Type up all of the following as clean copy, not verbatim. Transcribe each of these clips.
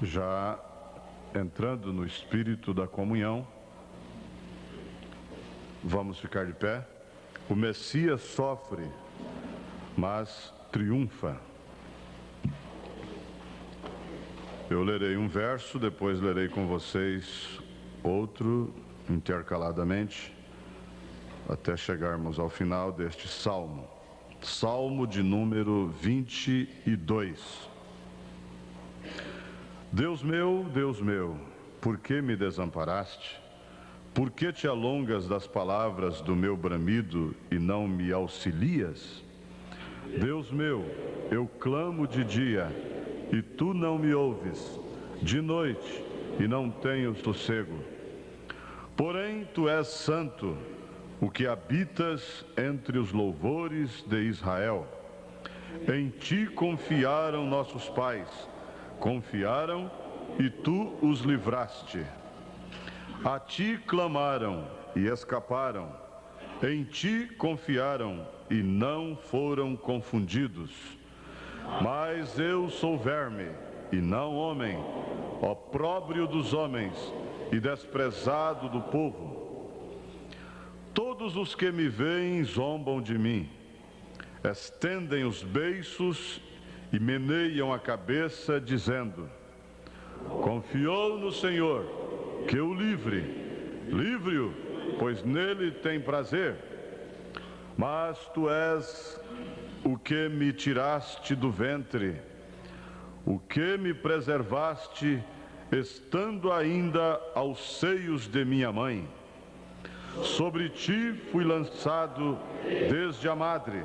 Já entrando no espírito da comunhão, vamos ficar de pé. O Messias sofre, mas triunfa. Eu lerei um verso, depois lerei com vocês outro, intercaladamente, até chegarmos ao final deste salmo. Salmo de número 22. Deus meu, por que me desamparaste? Por que te alongas das palavras do meu bramido e não me auxilias? Deus meu, eu clamo de dia e tu não me ouves, de noite e não tenho sossego. Porém, tu és santo, o que habitas entre os louvores de Israel. Em ti confiaram nossos pais, confiaram e tu os livraste. A ti clamaram e escaparam, em ti confiaram e não foram confundidos. Mas eu sou verme e não homem, opróbrio dos homens e desprezado do povo. Todos os que me veem zombam de mim, estendem os beiços e meneiam a cabeça, dizendo: confiou no Senhor, que o livre-o, pois nele tem prazer. Mas tu és o que me tiraste do ventre, o que me preservaste, estando ainda aos seios de minha mãe. Sobre ti fui lançado desde a madre.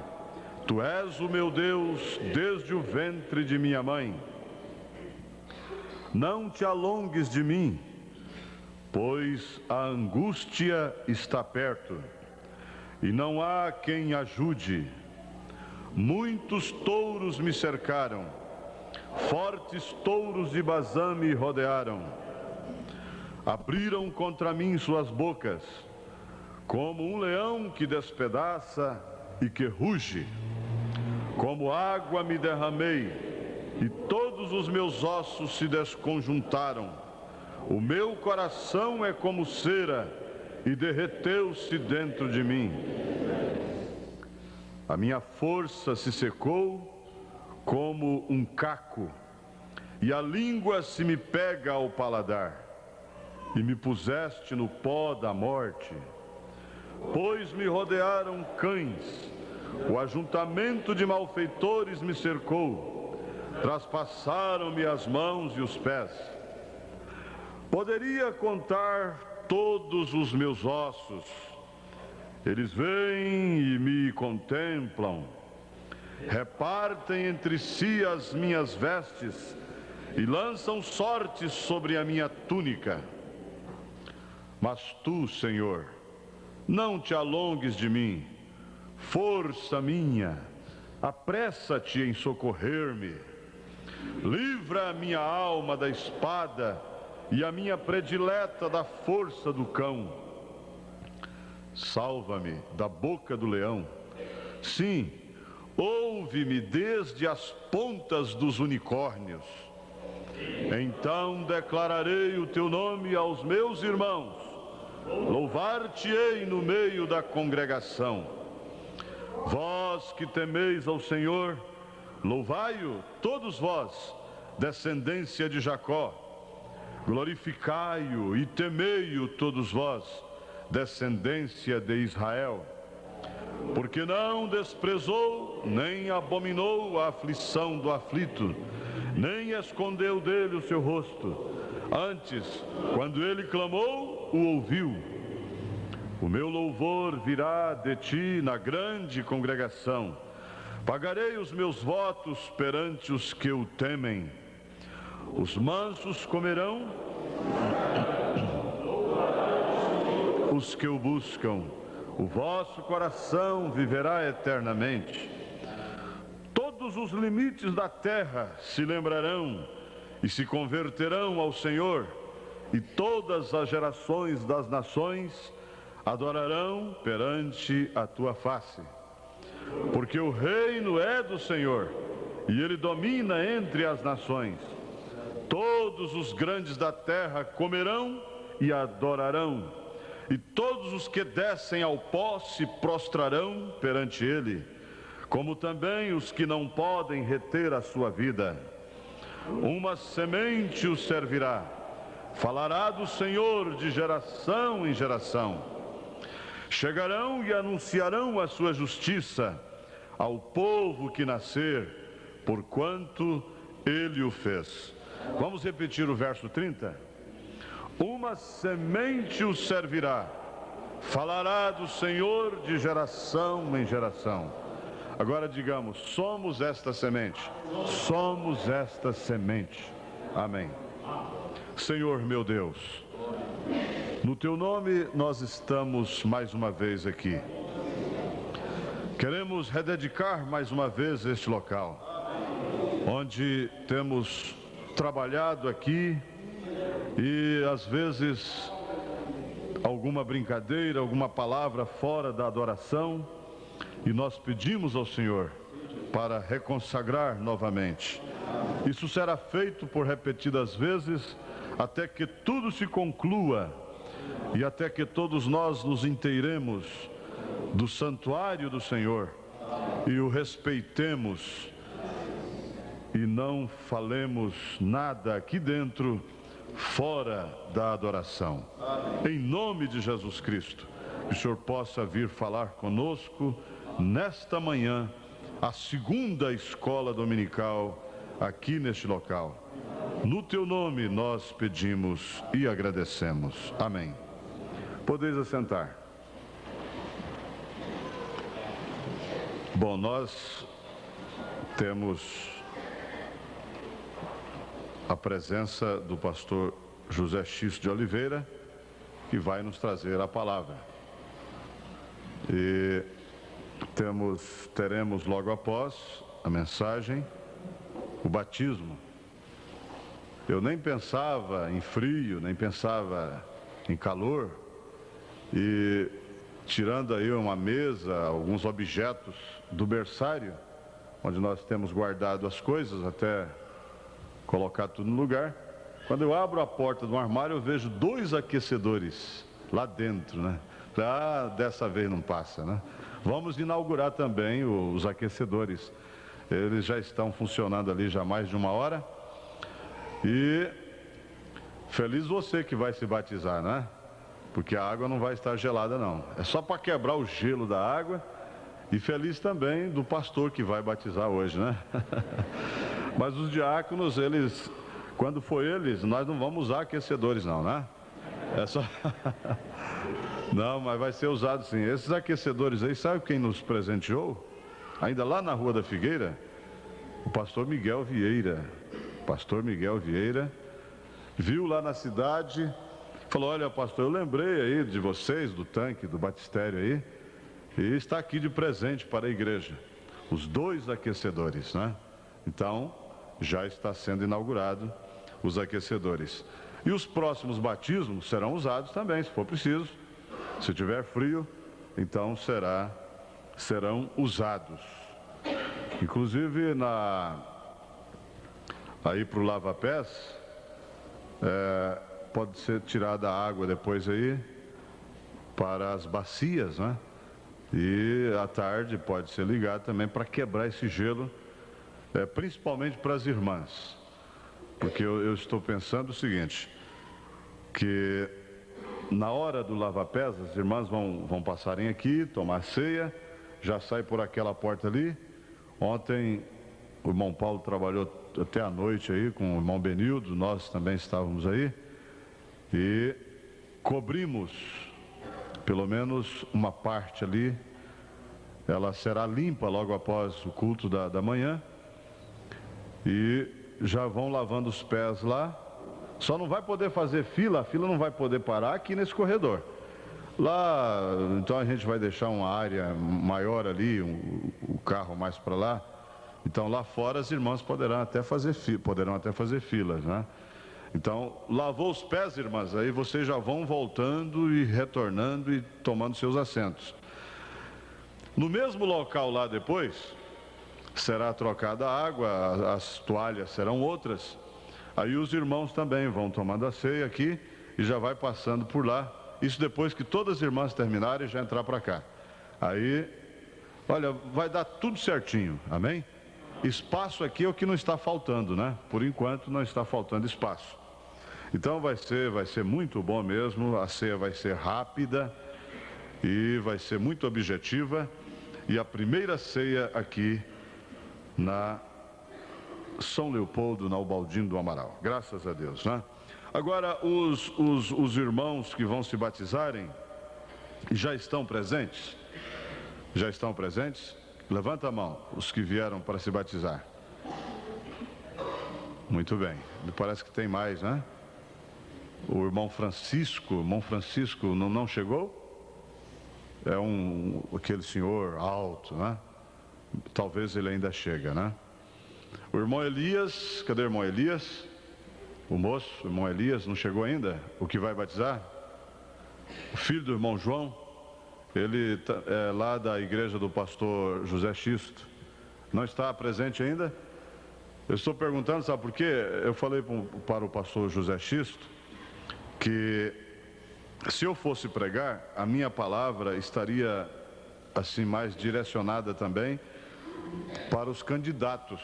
Tu és o meu Deus desde o ventre de minha mãe. Não te alongues de mim, pois a angústia está perto, e não há quem ajude. Muitos touros me cercaram, fortes touros de Bazã me rodearam. Abriram contra mim suas bocas, como um leão que despedaça e que ruge. Como água me derramei, e todos os meus ossos se desconjuntaram. O meu coração é como cera, e derreteu-se dentro de mim. A minha força se secou como um caco, e a língua se me pega ao paladar. E me puseste no pó da morte, pois me rodearam cães. O ajuntamento de malfeitores me cercou, traspassaram-me as mãos e os pés. Poderia contar todos os meus ossos. Eles vêm e me contemplam, repartem entre si as minhas vestes e lançam sortes sobre a minha túnica. Mas tu, Senhor, não te alongues de mim. Força minha, apressa-te em socorrer-me. Livra a minha alma da espada e a minha predileta da força do cão. Salva-me da boca do leão. Sim, ouve-me desde as pontas dos unicórnios. Então declararei o teu nome aos meus irmãos. Louvar-te-ei no meio da congregação. Vós que temeis ao Senhor, louvai-o, todos vós, descendência de Jacó. Glorificai-o e temei-o, todos vós, descendência de Israel. Porque não desprezou, nem abominou a aflição do aflito, nem escondeu dele o seu rosto. Antes, quando ele clamou, o ouviu. O meu louvor virá de ti na grande congregação. Pagarei os meus votos perante os que o temem. Os mansos comerão, os que o buscam. O vosso coração viverá eternamente. Todos os limites da terra se lembrarão e se converterão ao Senhor, e todas as gerações das nações adorarão perante a tua face. Porque o reino é do Senhor, e ele domina entre as nações. Todos os grandes da terra comerão e adorarão, e todos os que descem ao pó se prostrarão perante ele, como também os que não podem reter a sua vida. Uma semente o servirá, falará do Senhor de geração em geração. Chegarão e anunciarão a sua justiça ao povo que nascer, porquanto ele o fez. Vamos repetir o verso 30? Uma semente o servirá, falará do Senhor de geração em geração. Agora digamos: somos esta semente. Somos esta semente. Amém. Senhor meu Deus, no teu nome nós estamos mais uma vez aqui. Queremos rededicar mais uma vez este local, onde temos trabalhado aqui e às vezes alguma brincadeira, alguma palavra fora da adoração, e nós pedimos ao Senhor para reconsagrar novamente. Isso será feito por repetidas vezes, até que tudo se conclua e até que todos nós nos inteiremos do santuário do Senhor e o respeitemos e não falemos nada aqui dentro fora da adoração. Em nome de Jesus Cristo, que o Senhor possa vir falar conosco nesta manhã, a segunda escola dominical aqui neste local. No teu nome nós pedimos e agradecemos. Amém. Podeis assentar. Bom, nós temos a presença do pastor José Xisto de Oliveira, que vai nos trazer a palavra. E teremos logo após a mensagem, o batismo. Eu nem pensava em frio, nem pensava em calor, e tirando aí uma mesa, alguns objetos do berçário, onde nós temos guardado as coisas, até colocar tudo no lugar. Quando eu abro a porta do armário, eu vejo 2 aquecedores lá dentro, né? Dessa vez não passa, né? Vamos inaugurar também os aquecedores. Eles já estão funcionando ali já há mais de 1 hora. E feliz você que vai se batizar, né? Porque a água não vai estar gelada, não. É só para quebrar o gelo da água. E feliz também do pastor que vai batizar hoje, né? Mas os diáconos, quando for eles, nós não vamos usar aquecedores não, né? É só... Não, mas vai ser usado sim. Esses aquecedores aí, sabe quem nos presenteou? Ainda lá na Rua da Figueira? O pastor Miguel Vieira. Pastor Miguel Vieira viu lá na cidade, falou: olha, pastor, eu lembrei aí de vocês, do tanque, do batistério aí, e está aqui de presente para a igreja. Os 2 aquecedores, né? Então, já está sendo inaugurado os aquecedores. E os próximos batismos serão usados também, se for preciso. Se tiver frio, então serão usados. Inclusive, aí para o lava-pés, pode ser tirada a água depois aí para as bacias, né? E à tarde pode ser ligado também para quebrar esse gelo, principalmente para as irmãs. Porque eu estou pensando o seguinte, que na hora do lava-pés, as irmãs vão passarem aqui, tomar ceia, já sai por aquela porta ali. Ontem o irmão Paulo trabalhou até a noite aí com o irmão Benildo, nós também estávamos aí, e cobrimos pelo menos uma parte ali. Ela será limpa logo após o culto da manhã, e já vão lavando os pés lá. Só não vai poder fazer fila, a fila não vai poder parar aqui nesse corredor. Lá, então a gente vai deixar uma área maior ali, o carro mais para lá. Então lá fora as irmãs poderão até fazer filas, né? Então, lavou os pés, irmãs, aí vocês já vão voltando e retornando e tomando seus assentos. No mesmo local lá depois, será trocada a água, as toalhas serão outras. Aí os irmãos também vão tomando a ceia aqui e já vai passando por lá. Isso depois que todas as irmãs terminarem e já entrar para cá. Aí, olha, vai dar tudo certinho, amém? Espaço aqui é o que não está faltando, né? Por enquanto não está faltando espaço. Então vai ser muito bom mesmo, a ceia vai ser rápida e vai ser muito objetiva. E a primeira ceia aqui na São Leopoldo, na Ubaldino do Amaral. Graças a Deus, né? Agora, os irmãos que vão se batizarem já estão presentes? Já estão presentes? Levanta a mão, os que vieram para se batizar. Muito bem. Me parece que tem mais, né? O irmão Francisco não chegou? É aquele senhor alto, né? Talvez ele ainda chega, né? O irmão Elias, cadê o irmão Elias? O moço, o irmão Elias, não chegou ainda? O que vai batizar? O filho do irmão João, ele é lá da igreja do pastor José Xisto. Não está presente ainda? Eu estou perguntando, sabe por quê? Eu falei para o pastor José Xisto que se eu fosse pregar, a minha palavra estaria assim mais direcionada também para os candidatos,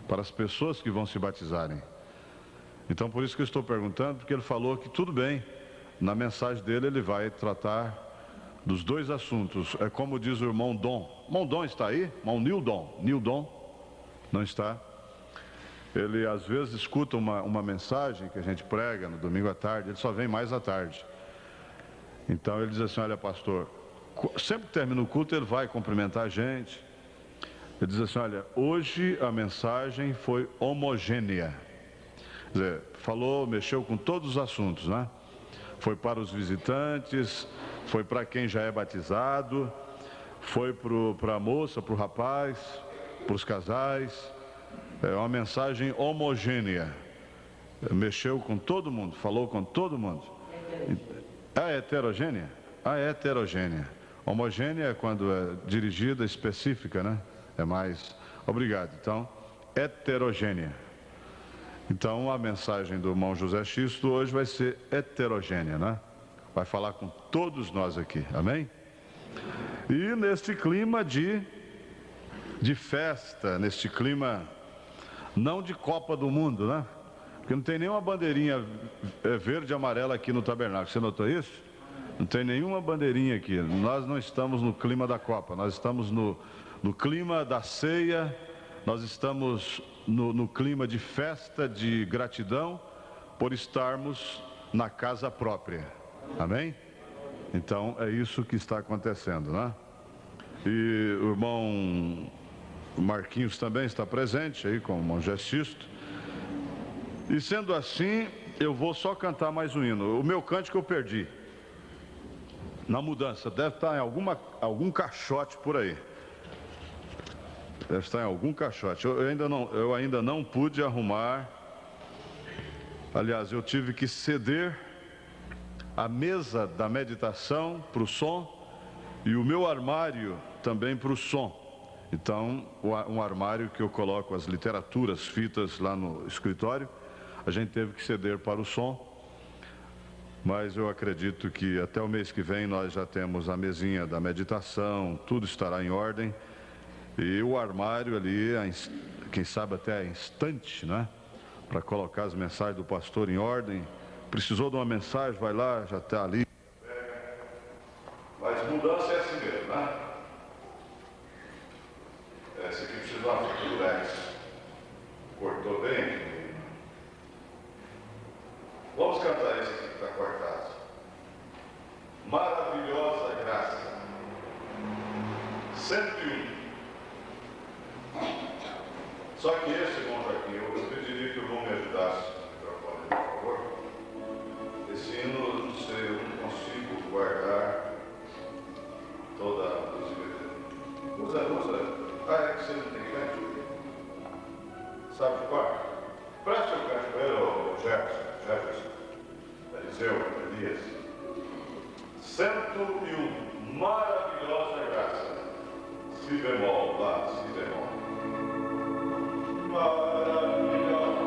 para as pessoas que vão se batizarem. Então, por isso que eu estou perguntando, porque ele falou que tudo bem, na mensagem dele ele vai tratar dos dois assuntos. É como diz o irmão Dom. Irmão Dom está aí? Irmão Nildon? Nildon? Não está? Ele às vezes escuta uma mensagem que a gente prega no domingo à tarde, ele só vem mais à tarde. Então ele diz assim: olha, pastor, sempre que termina o culto ele vai cumprimentar a gente. Ele diz assim: olha, hoje a mensagem foi homogênea. Quer dizer, falou, mexeu com todos os assuntos, né? Foi para os visitantes, foi para quem já é batizado, foi para a moça, para o rapaz, para os casais. É uma mensagem homogênea. Mexeu com todo mundo, falou com todo mundo. A heterogênea? A heterogênea. Homogênea é quando é dirigida, específica, né? É mais... Obrigado. Então, heterogênea. Então, a mensagem do irmão José Xisto hoje vai ser heterogênea, né? Vai falar com todos nós aqui, amém? E neste clima de festa, neste clima não de Copa do Mundo, né? Porque não tem nenhuma bandeirinha verde e amarela aqui no tabernáculo, você notou isso? Não tem nenhuma bandeirinha aqui, nós não estamos no clima da Copa, nós estamos no clima da ceia, nós estamos no clima de festa, de gratidão, por estarmos na casa própria, amém? Então é isso que está acontecendo, né? E o irmão Marquinhos também está presente aí com o irmão Gessisto. E sendo assim, eu vou só cantar mais um hino. O meu cântico eu perdi na mudança, deve estar em algum caixote por aí. Deve estar em algum caixote. Eu ainda não pude arrumar. Aliás, eu tive que ceder a mesa da meditação para o som e o meu armário também para o som. Então, um armário que eu coloco as literaturas, fitas lá no escritório, a gente teve que ceder para o som. Mas eu acredito que até o mês que vem nós já temos a mesinha da meditação, tudo estará em ordem. E o armário ali, quem sabe até a instante, né? Para colocar as mensagens do pastor em ordem. Precisou de uma mensagem, vai lá, já está ali. Mas mudança é assim mesmo, né? Esse aqui precisa de uma Futurex. Cortou bem? Vamos cantar esse aqui que está cortado. Maravilhosa graça. 101. Só que esse, irmão Joaquim, eu pediria que o irmão me ajudasse no microfone, por favor. Esse hino, não sei, eu não consigo guardar toda a possibilidade. Usa. É que você não tem cântico? Sabe de qual? Preste o cântico para ele, o Jefferson, Eliseu, Elias. 101, maravilhosa graça. Si bemol, lá, si bemol. Maravilhosa.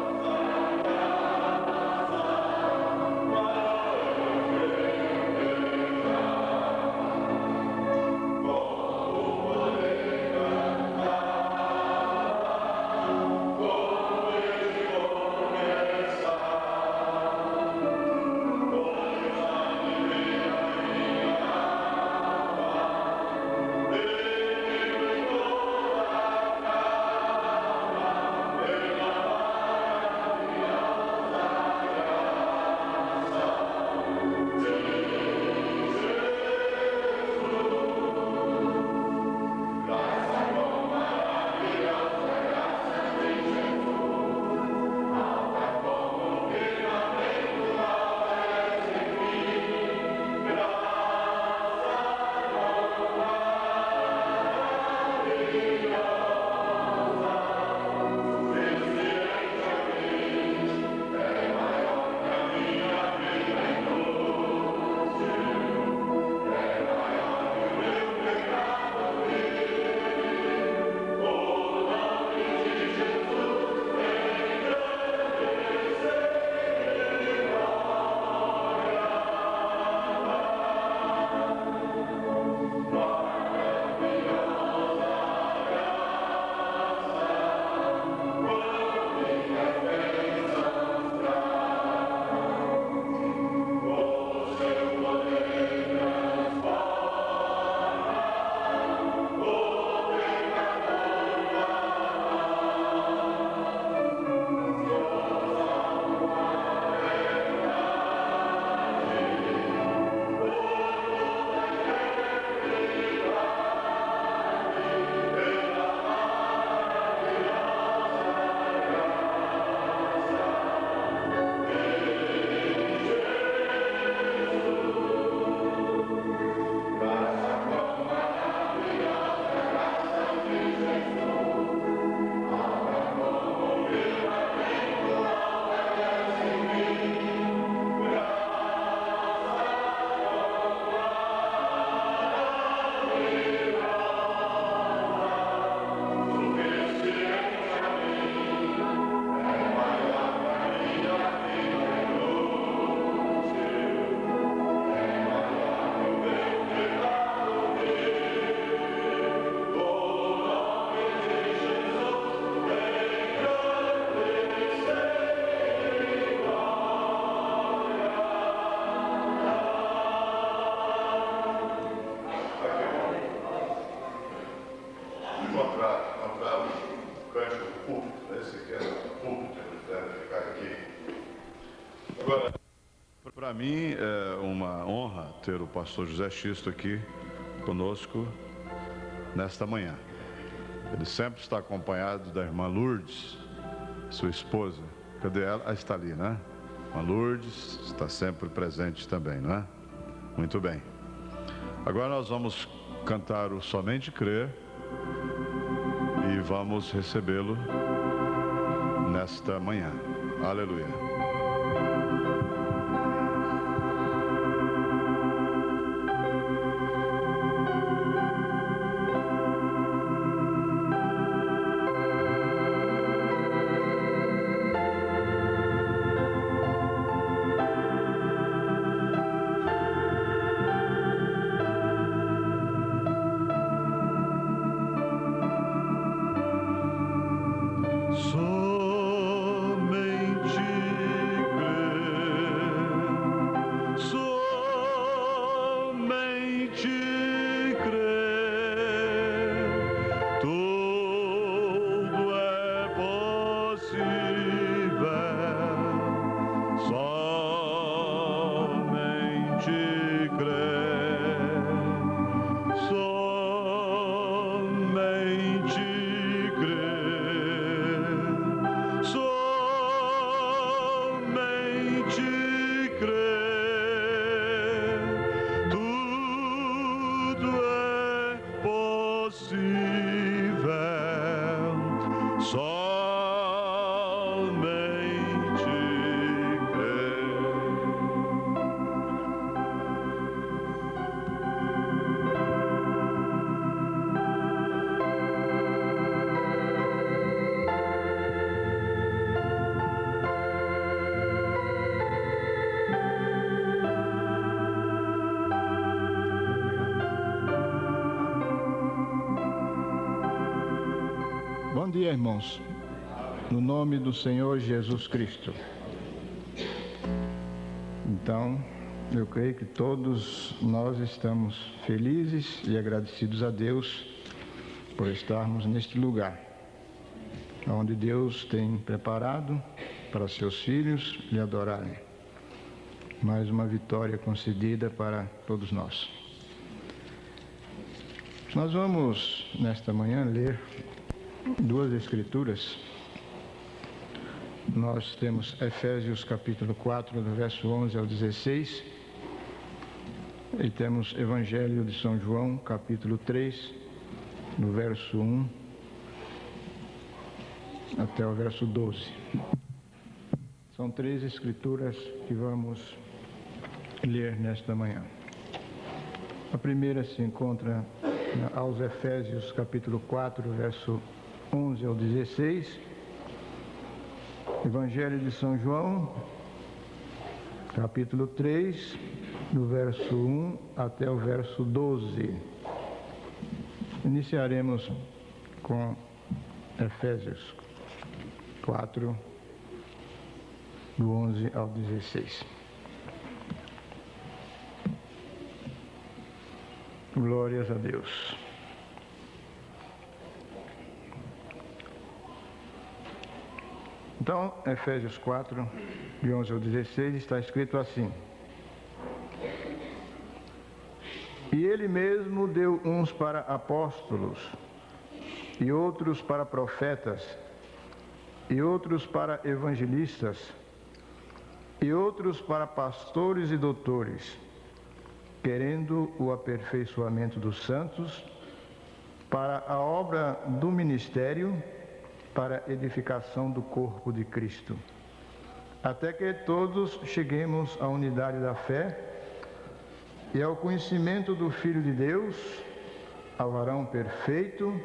Agora, para mim é uma honra ter o pastor José Xisto aqui conosco nesta manhã. Ele sempre está acompanhado da irmã Lourdes, sua esposa. Cadê ela? Ah, está ali, né? A Lourdes está sempre presente também, não é? Muito bem. Agora nós vamos cantar o Somente Crer e vamos recebê-lo nesta manhã. Aleluia. Bom dia, irmãos, no nome do Senhor Jesus Cristo. Então, eu creio que todos nós estamos felizes e agradecidos a Deus por estarmos neste lugar, onde Deus tem preparado para seus filhos lhe adorarem. Mais uma vitória concedida para todos nós. Nós vamos, nesta manhã, ler duas escrituras. Nós temos Efésios capítulo 4, do verso 11 ao 16, e temos Evangelho de São João, capítulo 3, do verso 1 até o verso 12. São três escrituras que vamos ler nesta manhã. A primeira se encontra aos Efésios capítulo 4, verso 11 ao 16, Evangelho de São João, capítulo 3, do verso 1 até o verso 12. Iniciaremos com Efésios 4, do 11 ao 16. Glórias a Deus. Então, Efésios 4, de 11 ao 16, está escrito assim: E ele mesmo deu uns para apóstolos, e outros para profetas, e outros para evangelistas, e outros para pastores e doutores, querendo o aperfeiçoamento dos santos, para a obra do ministério, para a edificação do corpo de Cristo, até que todos cheguemos à unidade da fé e ao conhecimento do Filho de Deus, ao varão perfeito,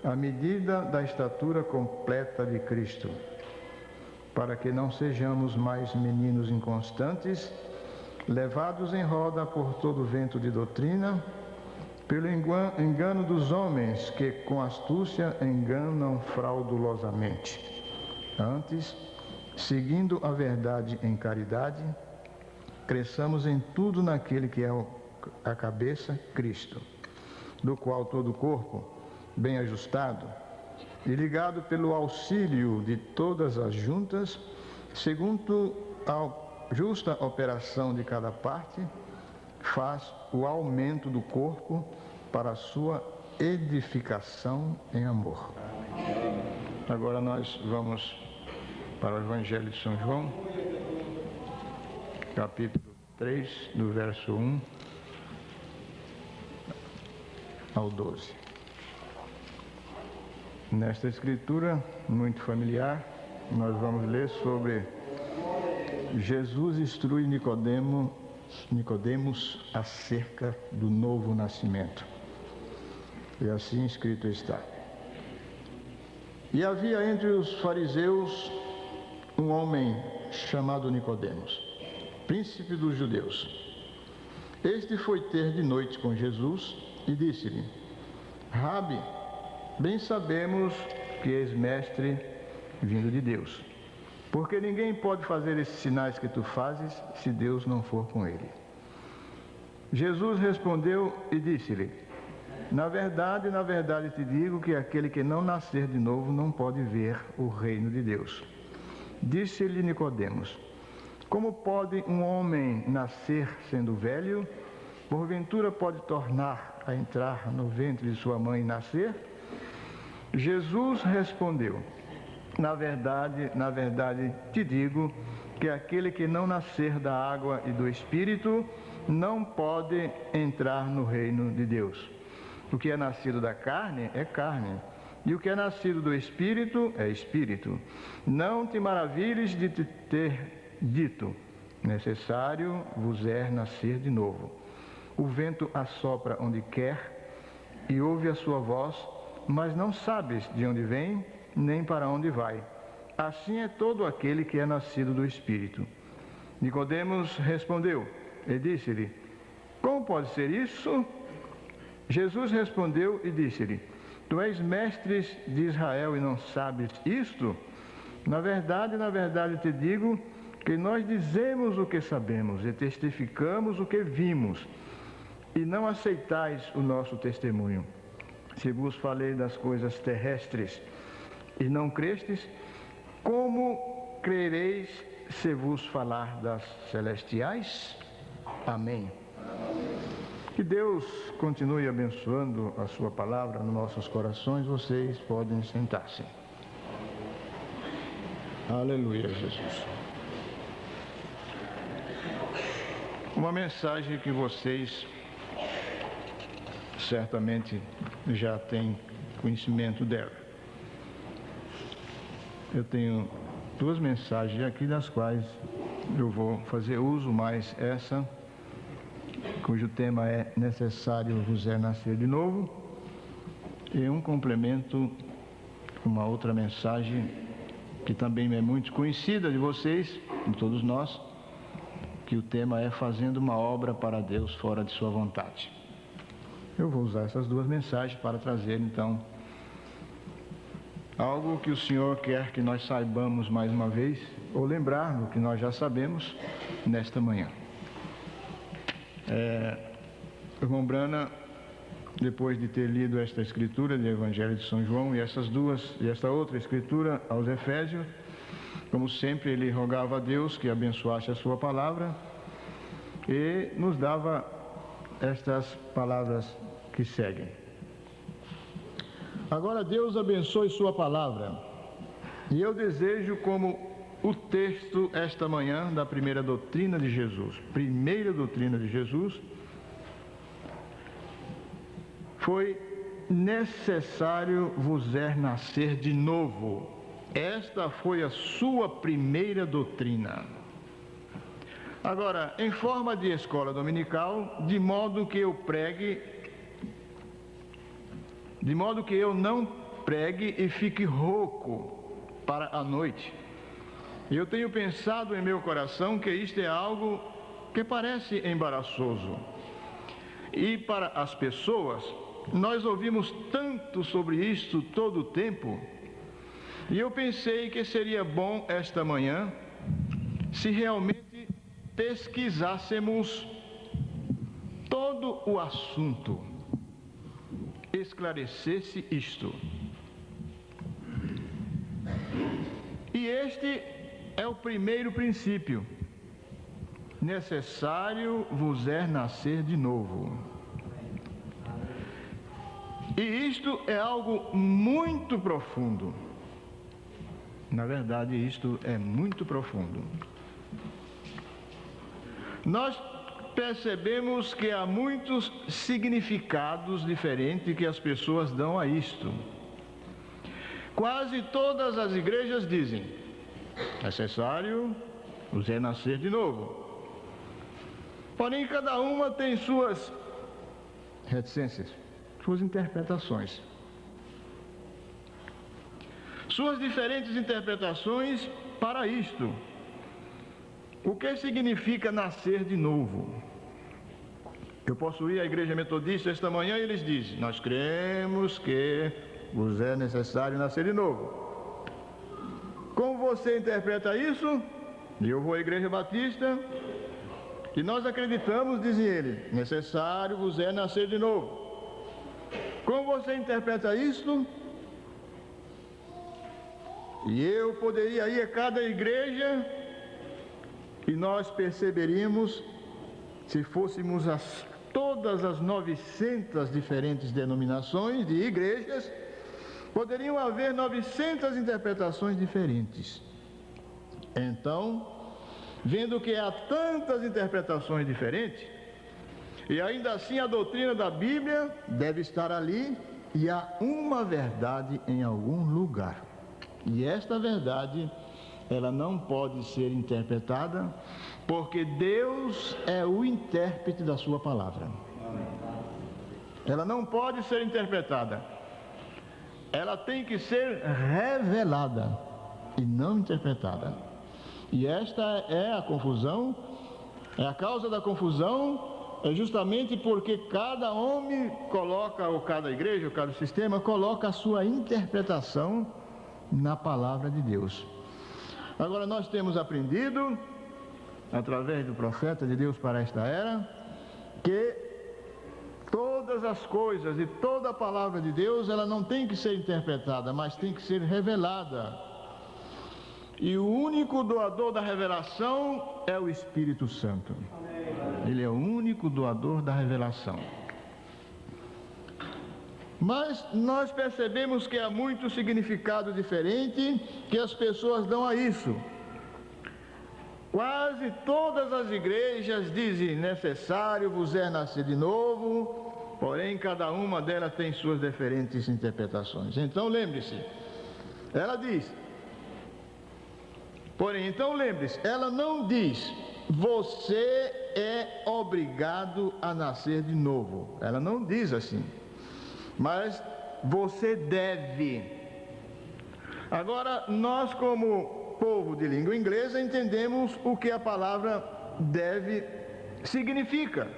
à medida da estatura completa de Cristo, para que não sejamos mais meninos inconstantes, levados em roda por todo vento de doutrina, pelo engano dos homens que com astúcia enganam fraudulosamente. Antes, seguindo a verdade em caridade, cresçamos em tudo naquele que é a cabeça, Cristo, do qual todo o corpo, bem ajustado, e ligado pelo auxílio de todas as juntas, segundo a justa operação de cada parte, faz o aumento do corpo para a sua edificação em amor. Agora nós vamos para o Evangelho de São João, capítulo 3, do verso 1 ao 12. Nesta escritura muito familiar, nós vamos ler sobre Jesus instrui Nicodemos acerca do novo nascimento. E assim escrito está. E havia entre os fariseus um homem chamado Nicodemos, príncipe dos judeus. Este foi ter de noite com Jesus e disse-lhe: Rabi, bem sabemos que és mestre vindo de Deus, porque ninguém pode fazer esses sinais que tu fazes se Deus não for com ele. Jesus respondeu e disse-lhe: na verdade te digo que aquele que não nascer de novo não pode ver o reino de Deus. Disse-lhe Nicodemos: como pode um homem nascer sendo velho? Porventura pode tornar a entrar no ventre de sua mãe e nascer? Jesus respondeu: na verdade te digo que aquele que não nascer da água e do Espírito não pode entrar no reino de Deus. O que é nascido da carne é carne, e o que é nascido do Espírito é Espírito. Não te maravilhes de te ter dito: necessário vos é nascer de novo. O vento assopra onde quer e ouve a sua voz, mas não sabes de onde vem, nem para onde vai. Assim é todo aquele que é nascido do Espírito. Nicodemos respondeu e disse-lhe: como pode ser isso? Jesus respondeu e disse-lhe: tu és mestre de Israel e não sabes isto? Na verdade te digo que nós dizemos o que sabemos e testificamos o que vimos, e não aceitais o nosso testemunho. Se vos falei das coisas terrestres e não crestes, como crereis se vos falar das celestiais? Amém. Que Deus continue abençoando a sua palavra nos nossos corações. Vocês podem sentar-se. Aleluia, Jesus. Uma mensagem que vocês certamente já têm conhecimento dela. Eu tenho duas mensagens aqui, das quais eu vou fazer uso, mais essa, cujo tema é necessário vos é nascer de novo, e um complemento, uma outra mensagem que também é muito conhecida de vocês, de todos nós, que o tema é fazendo uma obra para Deus fora de sua vontade. Eu vou usar essas duas mensagens para trazer então algo que o Senhor quer que nós saibamos mais uma vez, ou lembrar do que nós já sabemos nesta manhã. O irmão Brana, depois de ter lido esta escritura do Evangelho de São João e esta outra escritura aos Efésios, como sempre ele rogava a Deus que abençoasse a sua palavra e nos dava estas palavras que seguem. Agora Deus abençoe sua palavra, e eu desejo, como o texto esta manhã da primeira doutrina de Jesus, foi necessário vos é nascer de novo. Esta foi a sua primeira doutrina. Agora, em forma de escola dominical, de modo que eu não pregue e fique rouco para a noite. Eu tenho pensado em meu coração que isto é algo que parece embaraçoso. E para as pessoas, nós ouvimos tanto sobre isto todo o tempo, e eu pensei que seria bom esta manhã se realmente pesquisássemos todo o assunto, esclarecesse isto. E este é o primeiro princípio. Necessário vos é nascer de novo. E isto é algo muito profundo. Na verdade, isto é muito profundo. Nós percebemos que há muitos significados diferentes que as pessoas dão a isto. Quase todas as igrejas dizem: necessário vos é nascer de novo. Porém, cada uma tem suas reticências, suas interpretações. Suas diferentes interpretações para isto. O que significa nascer de novo? Eu posso ir à igreja metodista esta manhã e eles dizem: nós cremos que vos é necessário nascer de novo. Como você interpreta isso? Eu vou à igreja batista e nós acreditamos, dizem eles, necessário vos é nascer de novo. Como você interpreta isso? E eu poderia ir a cada igreja e nós perceberíamos, se fôssemos todas as 900 diferentes denominações de igrejas, poderiam haver 900 interpretações diferentes. Então, vendo que há tantas interpretações diferentes, e ainda assim a doutrina da Bíblia deve estar ali, e há uma verdade em algum lugar. E esta verdade, ela não pode ser interpretada, porque Deus é o intérprete da sua palavra. Ela não pode ser interpretada. Ela tem que ser revelada e não interpretada. E esta é a confusão, é a causa da confusão, é justamente porque cada homem coloca, ou cada igreja, ou cada sistema, coloca a sua interpretação na palavra de Deus. Agora nós temos aprendido, através do profeta de Deus para esta era, que todas as coisas e toda a palavra de Deus, ela não tem que ser interpretada, mas tem que ser revelada. E o único doador da revelação é o Espírito Santo. Ele é o único doador da revelação. Mas nós percebemos que há muito significado diferente que as pessoas dão a isso. Quase todas as igrejas dizem: necessário vos é nascer de novo, porém cada uma delas tem suas diferentes interpretações. Então lembre-se, ela diz, porém, então lembre-se, ela não diz: você é obrigado a nascer de novo. Ela não diz assim. Mas você deve. Agora, nós como povo de língua inglesa entendemos o que a palavra deve significa,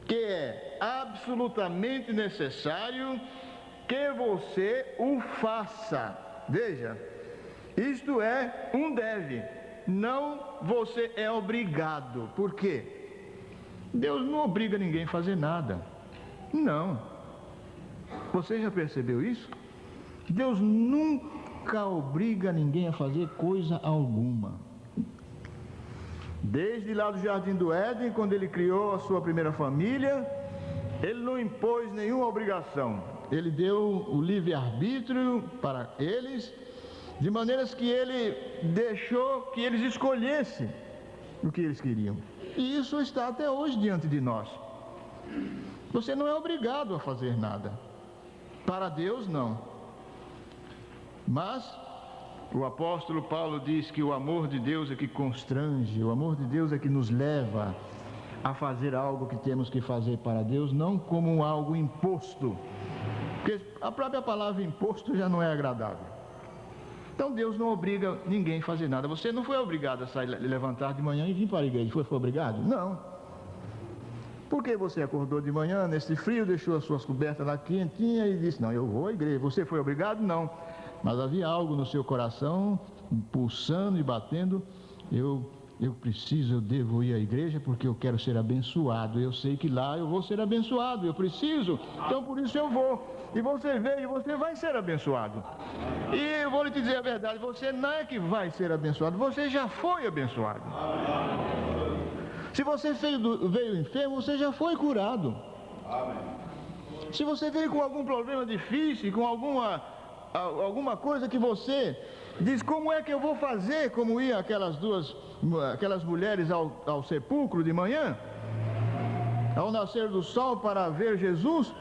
que é absolutamente necessário que você o faça. Veja, isto é um deve, não você é obrigado. Por quê? Deus não obriga ninguém a fazer nada. Não. Você já percebeu isso? Deus nunca obriga ninguém a fazer coisa alguma. Desde lá do Jardim do Éden, quando ele criou a sua primeira família, ele não impôs nenhuma obrigação. Ele deu o livre-arbítrio para eles, de maneiras que ele deixou que eles escolhessem o que eles queriam. E isso está até hoje diante de nós. Você não é obrigado a fazer nada. Para Deus, não. Mas o apóstolo Paulo diz que o amor de Deus é que constrange, o amor de Deus é que nos leva a fazer algo que temos que fazer para Deus, não como algo imposto. Porque a própria palavra imposto já não é agradável. Então Deus não obriga ninguém a fazer nada. Você não foi obrigado a sair, levantar de manhã e vir para a igreja. Foi obrigado? Não. Porque você acordou de manhã, nesse frio, deixou as suas cobertas lá quentinhas e disse: não, eu vou à igreja. Você foi obrigado? Não. Mas havia algo no seu coração, pulsando e batendo: eu eu devo ir à igreja porque eu quero ser abençoado. Eu sei que lá eu vou ser abençoado, eu preciso, então por isso eu vou. E você veio e você vai ser abençoado. E eu vou lhe dizer a verdade, você não é que vai ser abençoado, você já foi abençoado. Se você veio enfermo, você já foi curado. Se você veio com algum problema difícil, com alguma coisa que você diz, como é que eu vou fazer, como iam aquelas mulheres ao sepulcro de manhã, ao nascer do sol para ver Jesus,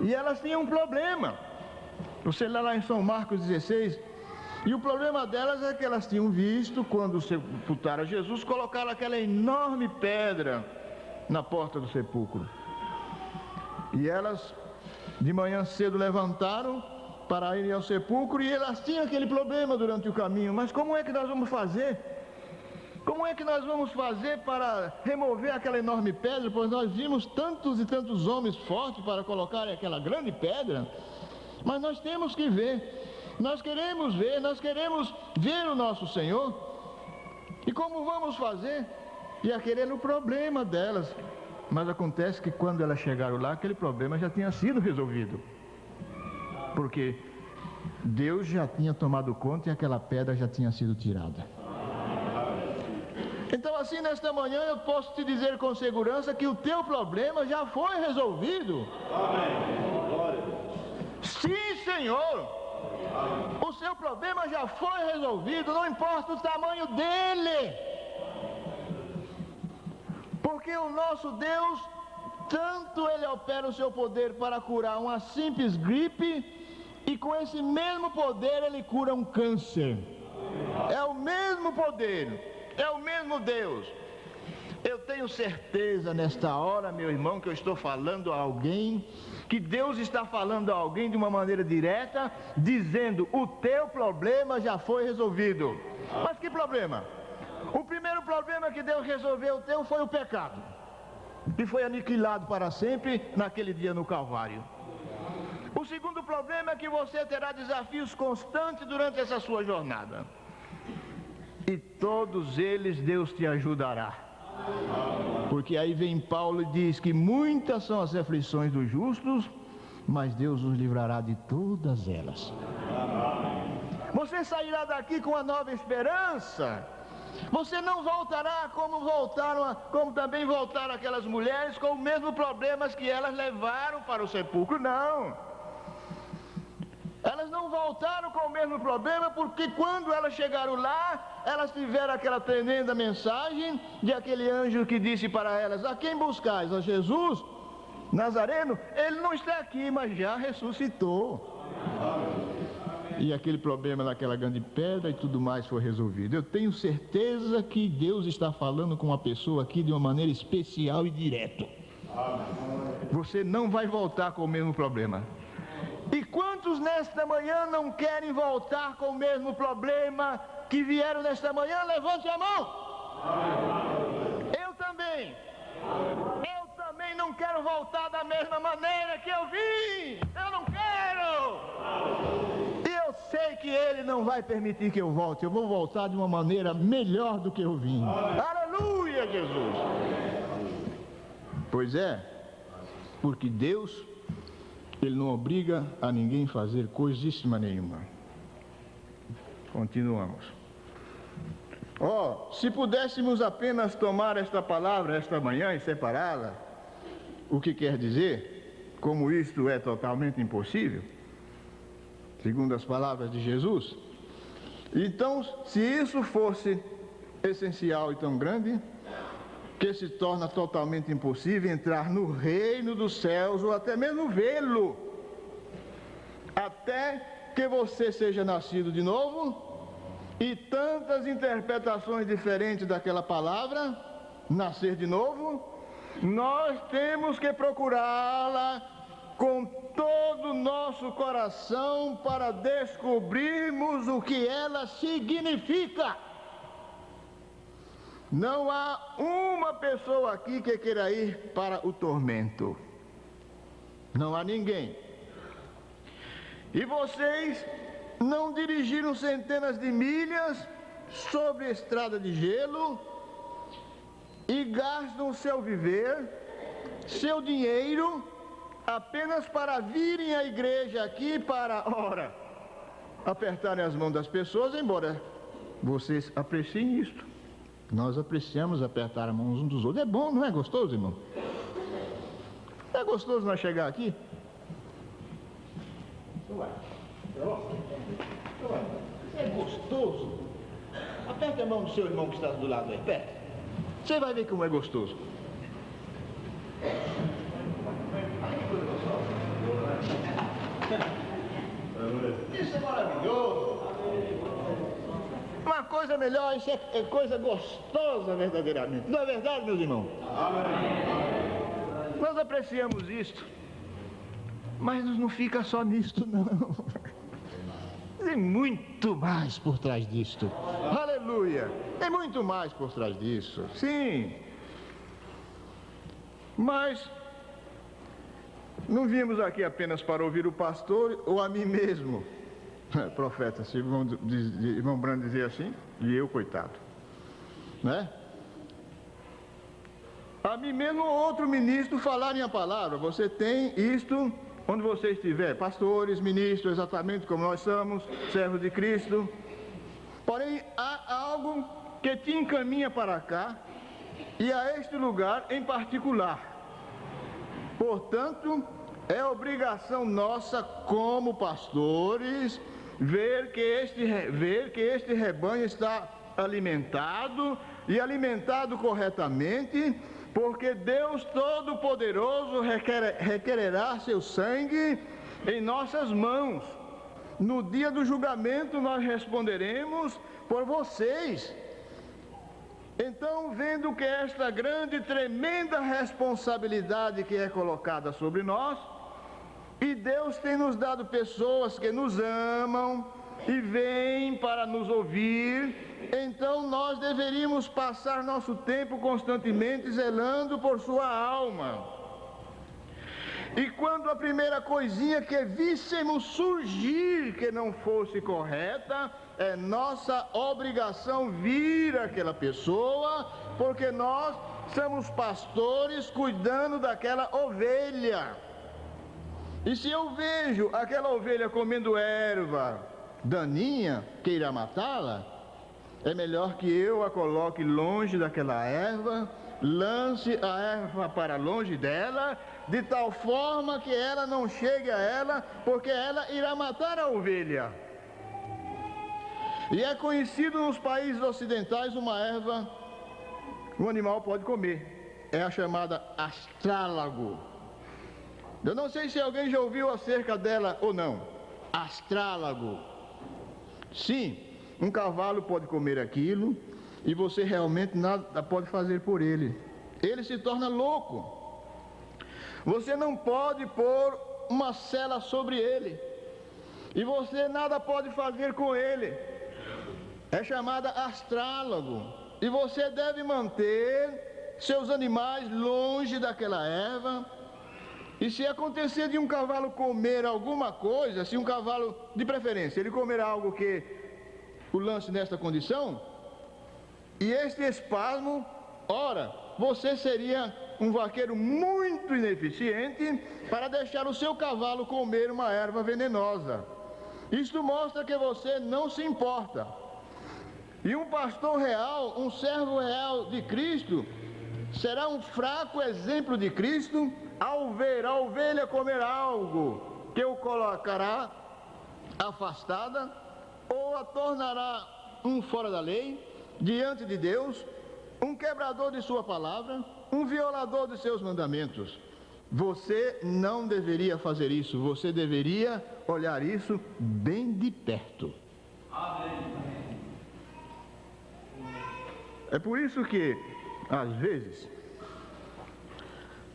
e elas tinham um problema. Você lê lá em São Marcos 16, e o problema delas é que elas tinham visto, quando sepultaram Jesus, colocaram aquela enorme pedra na porta do sepulcro. E elas, de manhã cedo, levantaram para irem ao sepulcro, e elas tinham aquele problema durante o caminho. Mas como é que nós vamos fazer? Como é que nós vamos fazer para remover aquela enorme pedra? Pois nós vimos tantos e tantos homens fortes para colocarem aquela grande pedra. Mas nós temos que ver, nós queremos ver o nosso Senhor. E como vamos fazer? E aquele o problema delas. Mas acontece que quando elas chegaram lá, aquele problema já tinha sido resolvido. Porque Deus já tinha tomado conta e aquela pedra já tinha sido tirada. Então assim, nesta manhã eu posso te dizer com segurança que o teu problema já foi resolvido. Sim, Senhor. O seu problema já foi resolvido, não importa o tamanho dele. Porque o nosso Deus, tanto Ele opera o seu poder para curar uma simples gripe, e com esse mesmo poder Ele cura um câncer. É o mesmo poder. É o mesmo Deus. Eu tenho certeza nesta hora, meu irmão, que eu estou falando a alguém, que Deus está falando a alguém de uma maneira direta, dizendo: o teu problema já foi resolvido. Mas que problema? O primeiro problema que Deus resolveu teu foi o pecado, que foi aniquilado para sempre naquele dia no Calvário. O segundo problema é que você terá desafios constantes durante essa sua jornada. E todos eles Deus te ajudará. Porque aí vem Paulo e diz que muitas são as aflições dos justos, mas Deus os livrará de todas elas. Você sairá daqui com uma nova esperança. Você não voltará como também voltaram aquelas mulheres, com os mesmos problemas que elas levaram para o sepulcro. Não. Elas não voltaram com o mesmo problema, porque quando elas chegaram lá, elas tiveram aquela tremenda mensagem de aquele anjo que disse para elas: a quem buscais? A Jesus Nazareno? Ele não está aqui, mas já ressuscitou. E aquele problema naquela grande pedra e tudo mais foi resolvido. Eu tenho certeza que Deus está falando com uma pessoa aqui de uma maneira especial e direta. Você não vai voltar com o mesmo problema. E quantos nesta manhã não querem voltar com o mesmo problema que vieram nesta manhã? Levante a mão. Eu também não quero voltar da mesma maneira que eu vim. Eu não quero. E eu sei que Ele não vai permitir que eu volte. Eu vou voltar de uma maneira melhor do que eu vim. Aleluia, Jesus. Pois é, porque Deus, Ele não obriga a ninguém a fazer coisíssima nenhuma. Continuamos. Se pudéssemos apenas tomar esta palavra esta manhã e separá-la, o que quer dizer? Como isto é totalmente impossível, segundo as palavras de Jesus. Então, se isso fosse essencial e tão grande, que se torna totalmente impossível entrar no reino dos céus, ou até mesmo vê-lo, até que você seja nascido de novo, e tantas interpretações diferentes daquela palavra, nascer de novo, nós temos que procurá-la com todo o nosso coração para descobrirmos o que ela significa. Não há uma pessoa aqui que queira ir para o tormento. Não há ninguém. E vocês não dirigiram centenas de milhas sobre estrada de gelo e gastam o seu viver, seu dinheiro, apenas para virem à igreja aqui para, ora, apertarem as mãos das pessoas, embora vocês apreciem isto. Nós apreciamos apertar a mão uns dos outros. É bom, não é gostoso, irmão? É gostoso nós chegar aqui? É gostoso. Aperte a mão do seu irmão que está do lado aí, aperte. Você vai ver como é gostoso. Isso é maravilhoso. Uma coisa melhor, isso é coisa gostosa verdadeiramente. Não é verdade, meus irmãos? Nós apreciamos isto, mas não fica só nisto, não. Tem muito mais por trás disto. Aleluia! Tem muito mais por trás disso. Sim. Mas não viemos aqui apenas para ouvir o pastor ou a mim mesmo. Profeta, se irmão Brando dizer assim, e eu, coitado. Né? A mim mesmo ou outro ministro falarem a palavra. Você tem isto onde você estiver. Pastores, ministros, exatamente como nós somos, servos de Cristo. Porém, há algo que te encaminha para cá e a este lugar em particular. Portanto, é obrigação nossa como pastores ver que este rebanho está alimentado e alimentado corretamente, porque Deus Todo-Poderoso requererá seu sangue em nossas mãos. No dia do julgamento nós responderemos por vocês. Então, vendo que esta grande e tremenda responsabilidade que é colocada sobre nós, e Deus tem nos dado pessoas que nos amam e vêm para nos ouvir, então nós deveríamos passar nosso tempo constantemente zelando por sua alma. E quando a primeira coisinha que víssemos surgir que não fosse correta, é nossa obrigação vir àquela pessoa, porque nós somos pastores cuidando daquela ovelha. E se eu vejo aquela ovelha comendo erva daninha, queira matá-la, é melhor que eu a coloque longe daquela erva, lance a erva para longe dela, de tal forma que ela não chegue a ela, porque ela irá matar a ovelha. E é conhecido nos países ocidentais uma erva, um animal pode comer, é a chamada astrálago. Eu não sei se alguém já ouviu acerca dela ou não. Astrálago. Sim, um cavalo pode comer aquilo e você realmente nada pode fazer por ele. Ele se torna louco. Você não pode pôr uma sela sobre ele e você nada pode fazer com ele. É chamada astrálago. E você deve manter seus animais longe daquela erva. E se acontecer de um cavalo comer alguma coisa, se um cavalo, de preferência, ele comer algo que o lance nesta condição, e este espasmo, ora, você seria um vaqueiro muito ineficiente para deixar o seu cavalo comer uma erva venenosa. Isto mostra que você não se importa. E um pastor real, um servo real de Cristo, será um fraco exemplo de Cristo ao ver a ovelha comer algo que o colocará afastada ou a tornará um fora da lei, diante de Deus, um quebrador de sua palavra, um violador de seus mandamentos. Você não deveria fazer isso, você deveria olhar isso bem de perto. É por isso que, às vezes,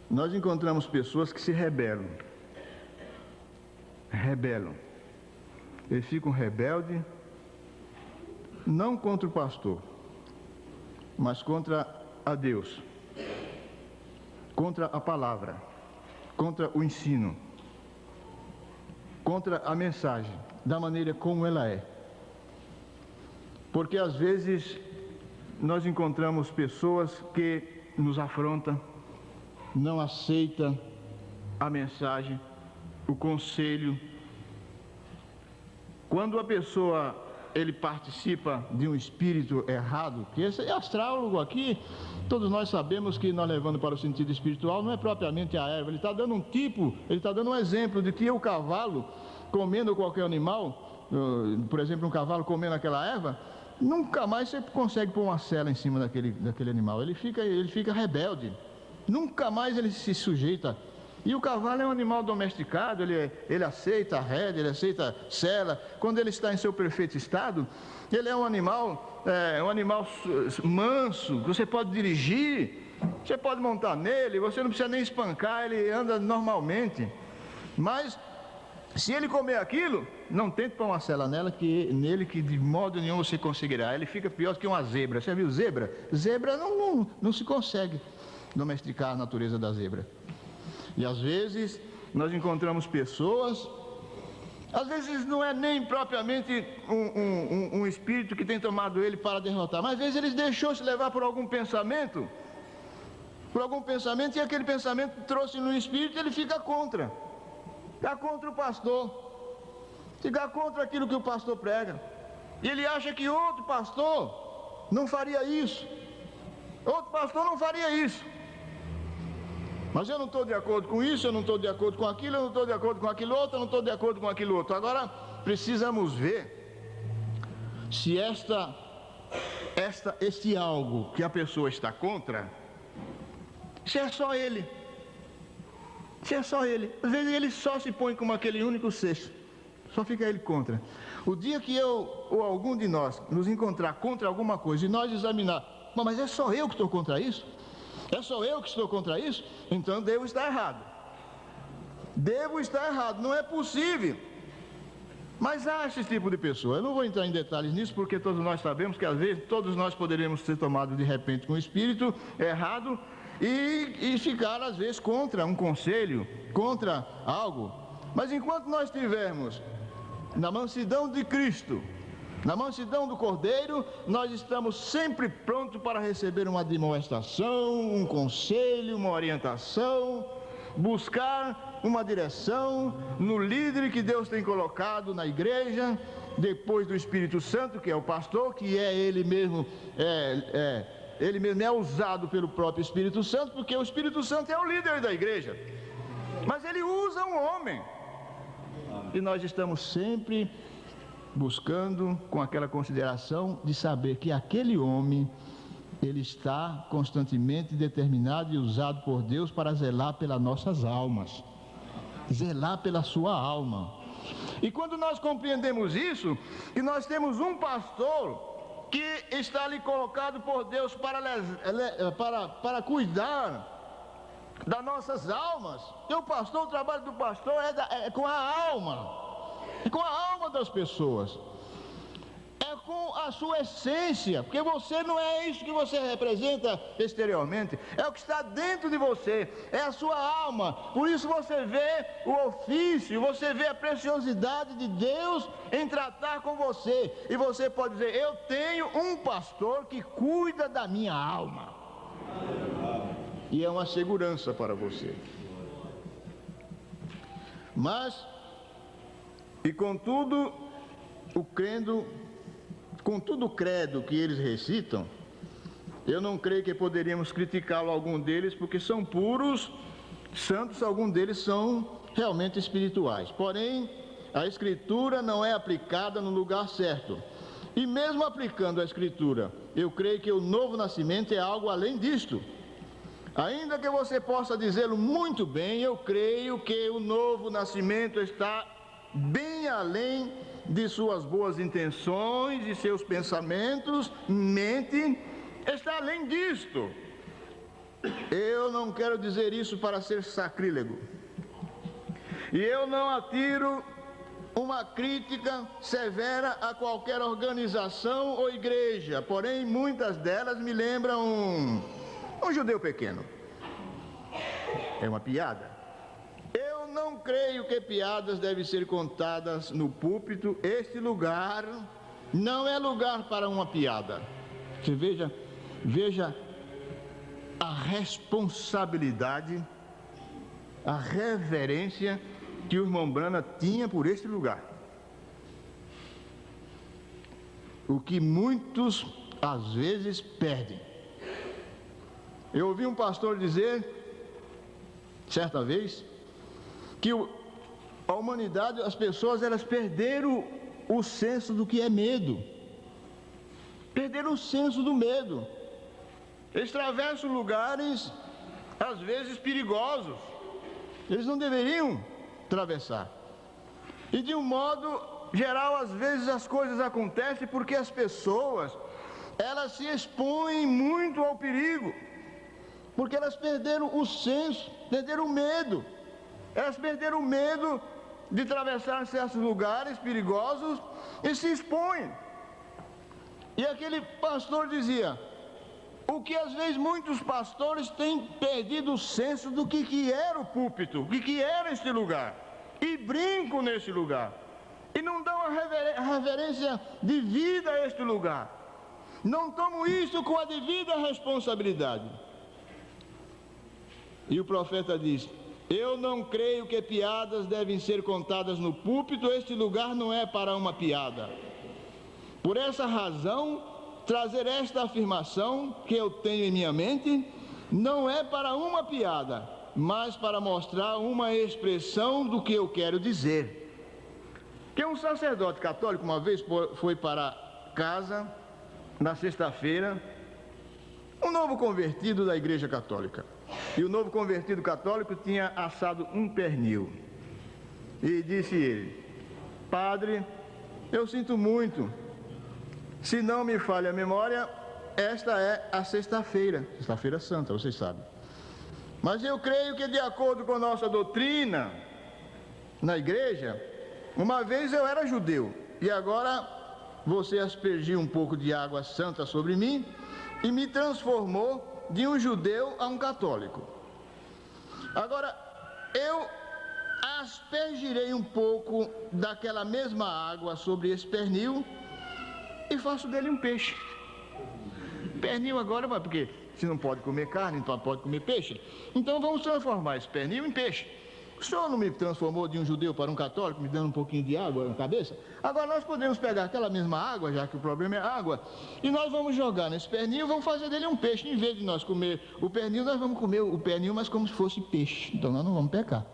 nós encontramos pessoas que se rebelam. Eles ficam rebeldes, não contra o pastor, mas contra a Deus, contra a palavra, contra o ensino, contra a mensagem, da maneira como ela é. Porque às vezes nós encontramos pessoas que nos afronta, não aceita a mensagem, o conselho. Quando a pessoa, ele participa de um espírito errado, que esse astrólogo aqui, todos nós sabemos que nós levando para o sentido espiritual, não é propriamente a erva, ele está dando um tipo, ele está dando um exemplo de que o cavalo, comendo qualquer animal, por exemplo, um cavalo comendo aquela erva, nunca mais você consegue pôr uma sela em cima daquele animal, ele fica rebelde, nunca mais ele se sujeita. E o cavalo é um animal domesticado, ele aceita a rédea, ele aceita a sela. Quando ele está em seu perfeito estado, ele é um animal manso, que você pode dirigir, você pode montar nele, você não precisa nem espancar, ele anda normalmente. Mas, se ele comer aquilo, não tente pôr uma sela nele que de modo nenhum você conseguirá. Ele fica pior do que uma zebra. Você viu zebra? Zebra não se consegue domesticar a natureza da zebra. E às vezes nós encontramos pessoas, às vezes não é nem propriamente um espírito que tem tomado ele para derrotar, mas às vezes ele deixou-se levar por algum pensamento, e aquele pensamento trouxe no espírito, ele fica contra o pastor, fica contra aquilo que o pastor prega, e ele acha que outro pastor não faria isso, mas eu não estou de acordo com isso, eu não estou de acordo com aquilo, eu não estou de acordo com aquilo outro, eu não estou de acordo com aquilo outro. Agora, precisamos ver se este algo que a pessoa está contra, se é só ele. Às vezes ele só se põe como aquele único ser, só fica ele contra. O dia que eu ou algum de nós nos encontrar contra alguma coisa e nós examinar, mas é só eu que estou contra isso? É só eu que estou contra isso? Então devo estar errado, não é possível. Mas há esse tipo de pessoa, eu não vou entrar em detalhes nisso, porque todos nós sabemos que às vezes todos nós poderíamos ser tomados de repente com o espírito errado e ficar às vezes contra um conselho, contra algo. Mas enquanto nós estivermos na mansidão de Cristo, na mansidão do Cordeiro, nós estamos sempre prontos para receber uma admoestação, um conselho, uma orientação, buscar uma direção no líder que Deus tem colocado na igreja, depois do Espírito Santo, que é o pastor, que é ele mesmo, ele mesmo é usado pelo próprio Espírito Santo, porque o Espírito Santo é o líder da igreja, mas ele usa um homem, e nós estamos sempre buscando com aquela consideração de saber que aquele homem, ele está constantemente determinado e usado por Deus para zelar pelas nossas almas, zelar pela sua alma. E quando nós compreendemos isso, que nós temos um pastor que está ali colocado por Deus para cuidar das nossas almas, e o trabalho do pastor é com a alma, é com a alma das pessoas, é com a sua essência, porque você não é isso que você representa exteriormente, é o que está dentro de você, é a sua alma. Por isso você vê o ofício, você vê a preciosidade de Deus em tratar com você, e você pode dizer: eu tenho um pastor que cuida da minha alma, e é uma segurança para você. Mas e contudo o credo que eles recitam, eu não creio que poderíamos criticá-lo algum deles, porque são puros, santos, alguns deles são realmente espirituais. Porém, a Escritura não é aplicada no lugar certo. E mesmo aplicando a Escritura, eu creio que o novo nascimento é algo além disto. Ainda que você possa dizê-lo muito bem, eu creio que o novo nascimento está bem além de suas boas intenções e seus pensamentos, mente, está além disto. Eu não quero dizer isso para ser sacrílego, e eu não atiro uma crítica severa a qualquer organização ou igreja, porém muitas delas me lembram um judeu pequeno. É uma piada. Eu não creio que piadas devem ser contadas no púlpito. Este lugar não é lugar para uma piada. Você veja a responsabilidade, a reverência que o irmão Branham tinha por este lugar. O que muitos, às vezes, perdem. Eu ouvi um pastor dizer, certa vez, que a humanidade, as pessoas, elas perderam o senso do que é medo. Perderam o senso do medo. Eles atravessam lugares, às vezes, perigosos. Eles não deveriam atravessar. E de um modo geral, às vezes as coisas acontecem porque as pessoas, elas se expõem muito ao perigo. Porque elas perderam o senso, perderam o medo. Elas perderam o medo de atravessar certos lugares perigosos e se expõem. E aquele pastor dizia, o que às vezes muitos pastores têm perdido o senso do que era o púlpito, o que era este lugar, e brincam nesse lugar, e não dão a reverência devida a este lugar, não tomam isso com a devida responsabilidade. E o profeta diz, eu não creio que piadas devem ser contadas no púlpito, este lugar não é para uma piada. Por essa razão, trazer esta afirmação que eu tenho em minha mente, não é para uma piada, mas para mostrar uma expressão do que eu quero dizer. Que um sacerdote católico uma vez foi para casa, na sexta-feira, um novo convertido da igreja católica. E o novo convertido católico tinha assado um pernil. E disse ele, padre, eu sinto muito, se não me falha a memória, esta é a sexta-feira santa, vocês sabem. Mas eu creio que de acordo com a nossa doutrina, na igreja, uma vez eu era judeu, e agora você aspergiu um pouco de água santa sobre mim, e me transformou de um judeu a um católico. Agora, eu aspergirei um pouco daquela mesma água sobre esse pernil e faço dele um peixe. Pernil agora, porque se não pode comer carne, então pode comer peixe. Então vamos transformar esse pernil em peixe. O senhor não me transformou de um judeu para um católico, me dando um pouquinho de água na cabeça? Agora nós podemos pegar aquela mesma água, já que o problema é água, e nós vamos jogar nesse pernil e vamos fazer dele um peixe. Em vez de nós comer o pernil, nós vamos comer o pernil, mas como se fosse peixe. Então nós não vamos pecar.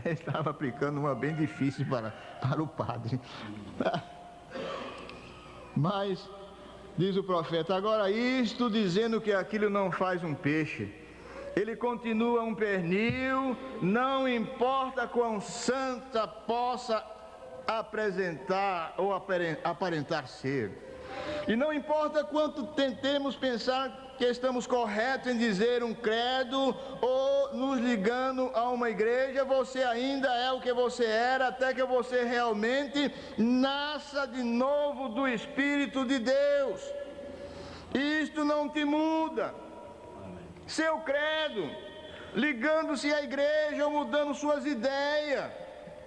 Ele estava aplicando uma bem difícil para o padre. Mas, diz o profeta, agora isto dizendo que aquilo não faz um peixe. Ele continua um pernil, não importa quão santa possa apresentar ou aparentar ser. E não importa quanto tentemos pensar que estamos corretos em dizer um credo ou nos ligando a uma igreja, você ainda é o que você era até que você realmente nasça de novo do Espírito de Deus. Isto não te muda. Seu credo, ligando-se à igreja ou mudando suas ideias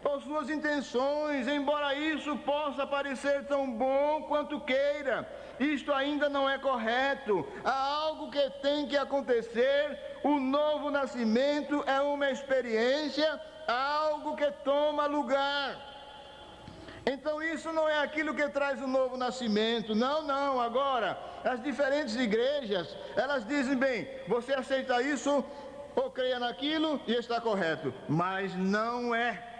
ou suas intenções, embora isso possa parecer tão bom quanto queira, isto ainda não é correto. Há algo que tem que acontecer. O novo nascimento é uma experiência, algo que toma lugar. Então isso não é aquilo que traz o novo nascimento, não. Agora, as diferentes igrejas, elas dizem, bem, você aceita isso ou creia naquilo e está correto, mas não é.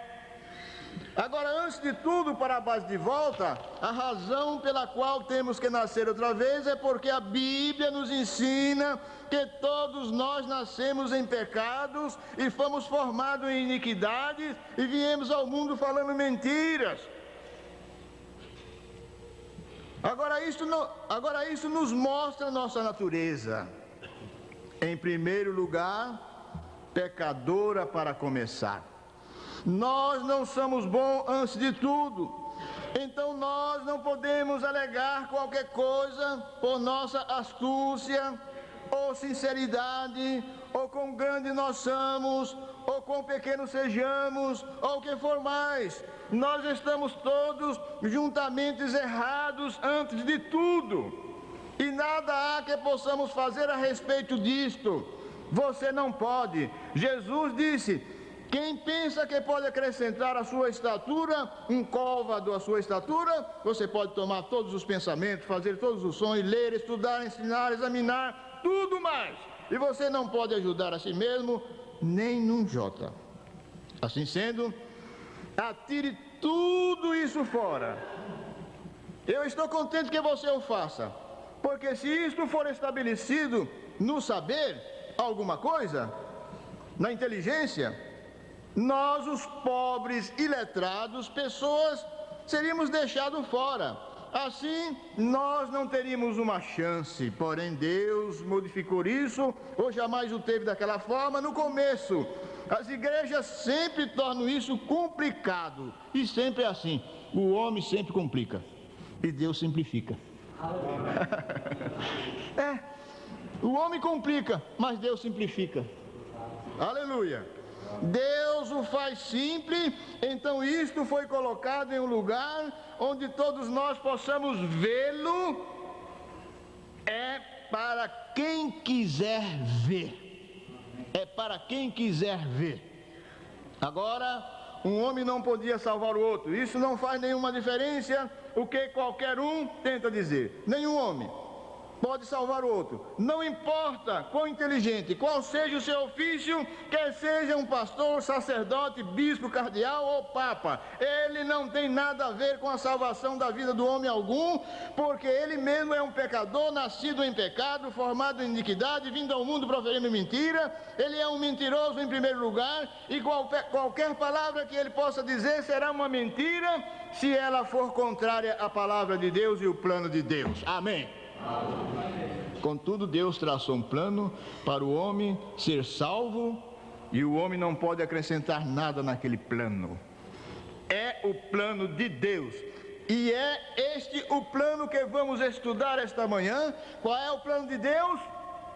Agora, antes de tudo, para a base de volta, a razão pela qual temos que nascer outra vez é porque a Bíblia nos ensina que todos nós nascemos em pecados e fomos formados em iniquidades e viemos ao mundo falando mentiras. Agora isso nos mostra a nossa natureza. Em primeiro lugar, pecadora para começar. Nós não somos bons antes de tudo. Então nós não podemos alegar qualquer coisa por nossa astúcia, ou sinceridade, ou quão grande nós somos, ou quão pequenos sejamos, ou o que for mais. Nós estamos todos juntamente errados antes de tudo. E nada há que possamos fazer a respeito disto. Você não pode. Jesus disse: quem pensa que pode acrescentar à sua estatura um côvado à sua estatura, você pode tomar todos os pensamentos, fazer todos os sonhos, ler, estudar, ensinar, examinar, tudo mais. E você não pode ajudar a si mesmo nem num jota. Assim sendo, atire tudo isso fora. Eu estou contente que você o faça, porque se isto for estabelecido no saber alguma coisa, na inteligência, nós, os pobres iletrados, pessoas, seríamos deixados fora. Assim, nós não teríamos uma chance. Porém, Deus modificou isso, ou jamais o teve daquela forma no começo. As igrejas sempre tornam isso complicado. E sempre é assim. O homem sempre complica. E Deus simplifica. O homem complica, mas Deus simplifica. Aleluia. Deus o faz simples, então isto foi colocado em um lugar onde todos nós possamos vê-lo. É para quem quiser ver. É para quem quiser ver. Agora, um homem não podia salvar o outro. Isso não faz nenhuma diferença o que qualquer um tenta dizer. Nenhum homem pode salvar o outro. Não importa quão inteligente, qual seja o seu ofício, quer seja um pastor, sacerdote, bispo, cardeal ou papa, ele não tem nada a ver com a salvação da vida do homem algum, porque ele mesmo é um pecador, nascido em pecado, formado em iniquidade, vindo ao mundo proferindo mentira. Ele é um mentiroso em primeiro lugar, e qualquer palavra que ele possa dizer será uma mentira, se ela for contrária à palavra de Deus e o plano de Deus. Amém. Contudo, Deus traçou um plano para o homem ser salvo, e o homem não pode acrescentar nada naquele plano. É o plano de Deus, e é este o plano que vamos estudar esta manhã. Qual é o plano de Deus?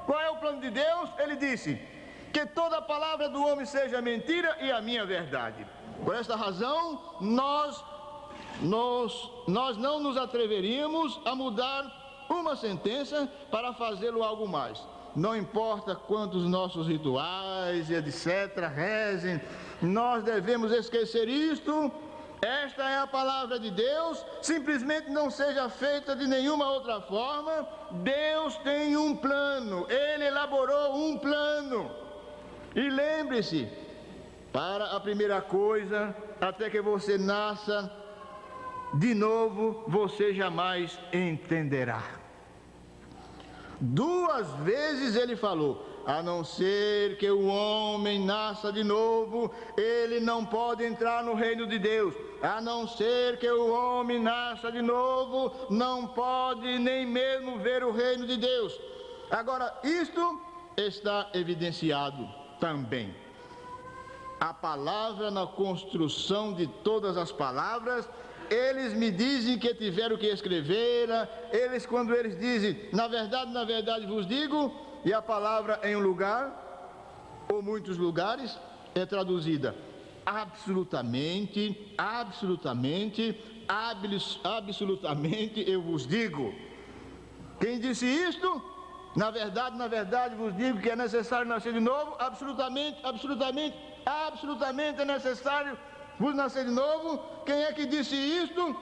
Qual é o plano de Deus? Ele disse que toda a palavra do homem seja mentira e a minha verdade. Por esta razão, nós não nos atreveríamos a mudar uma sentença para fazê-lo algo mais. Não importa quantos nossos rituais e etc. rezem, nós devemos esquecer isto. Esta é a palavra de Deus, simplesmente não seja feita de nenhuma outra forma. Deus tem um plano, Ele elaborou um plano. E lembre-se, para a primeira coisa, até que você nasça de novo, você jamais entenderá. 2 vezes ele falou: a não ser que o homem nasça de novo, ele não pode entrar no reino de Deus. A não ser que o homem nasça de novo, não pode nem mesmo ver o reino de Deus. Agora, isto está evidenciado também. A palavra, na construção de todas as palavras, eles me dizem que tiveram que escrever, quando eles dizem, na verdade vos digo, e a palavra em um lugar, ou muitos lugares, é traduzida absolutamente, eu vos digo. Quem disse isto? Na verdade vos digo que é necessário nascer de novo, absolutamente é necessário vos nascer de novo. Quem é que disse isto?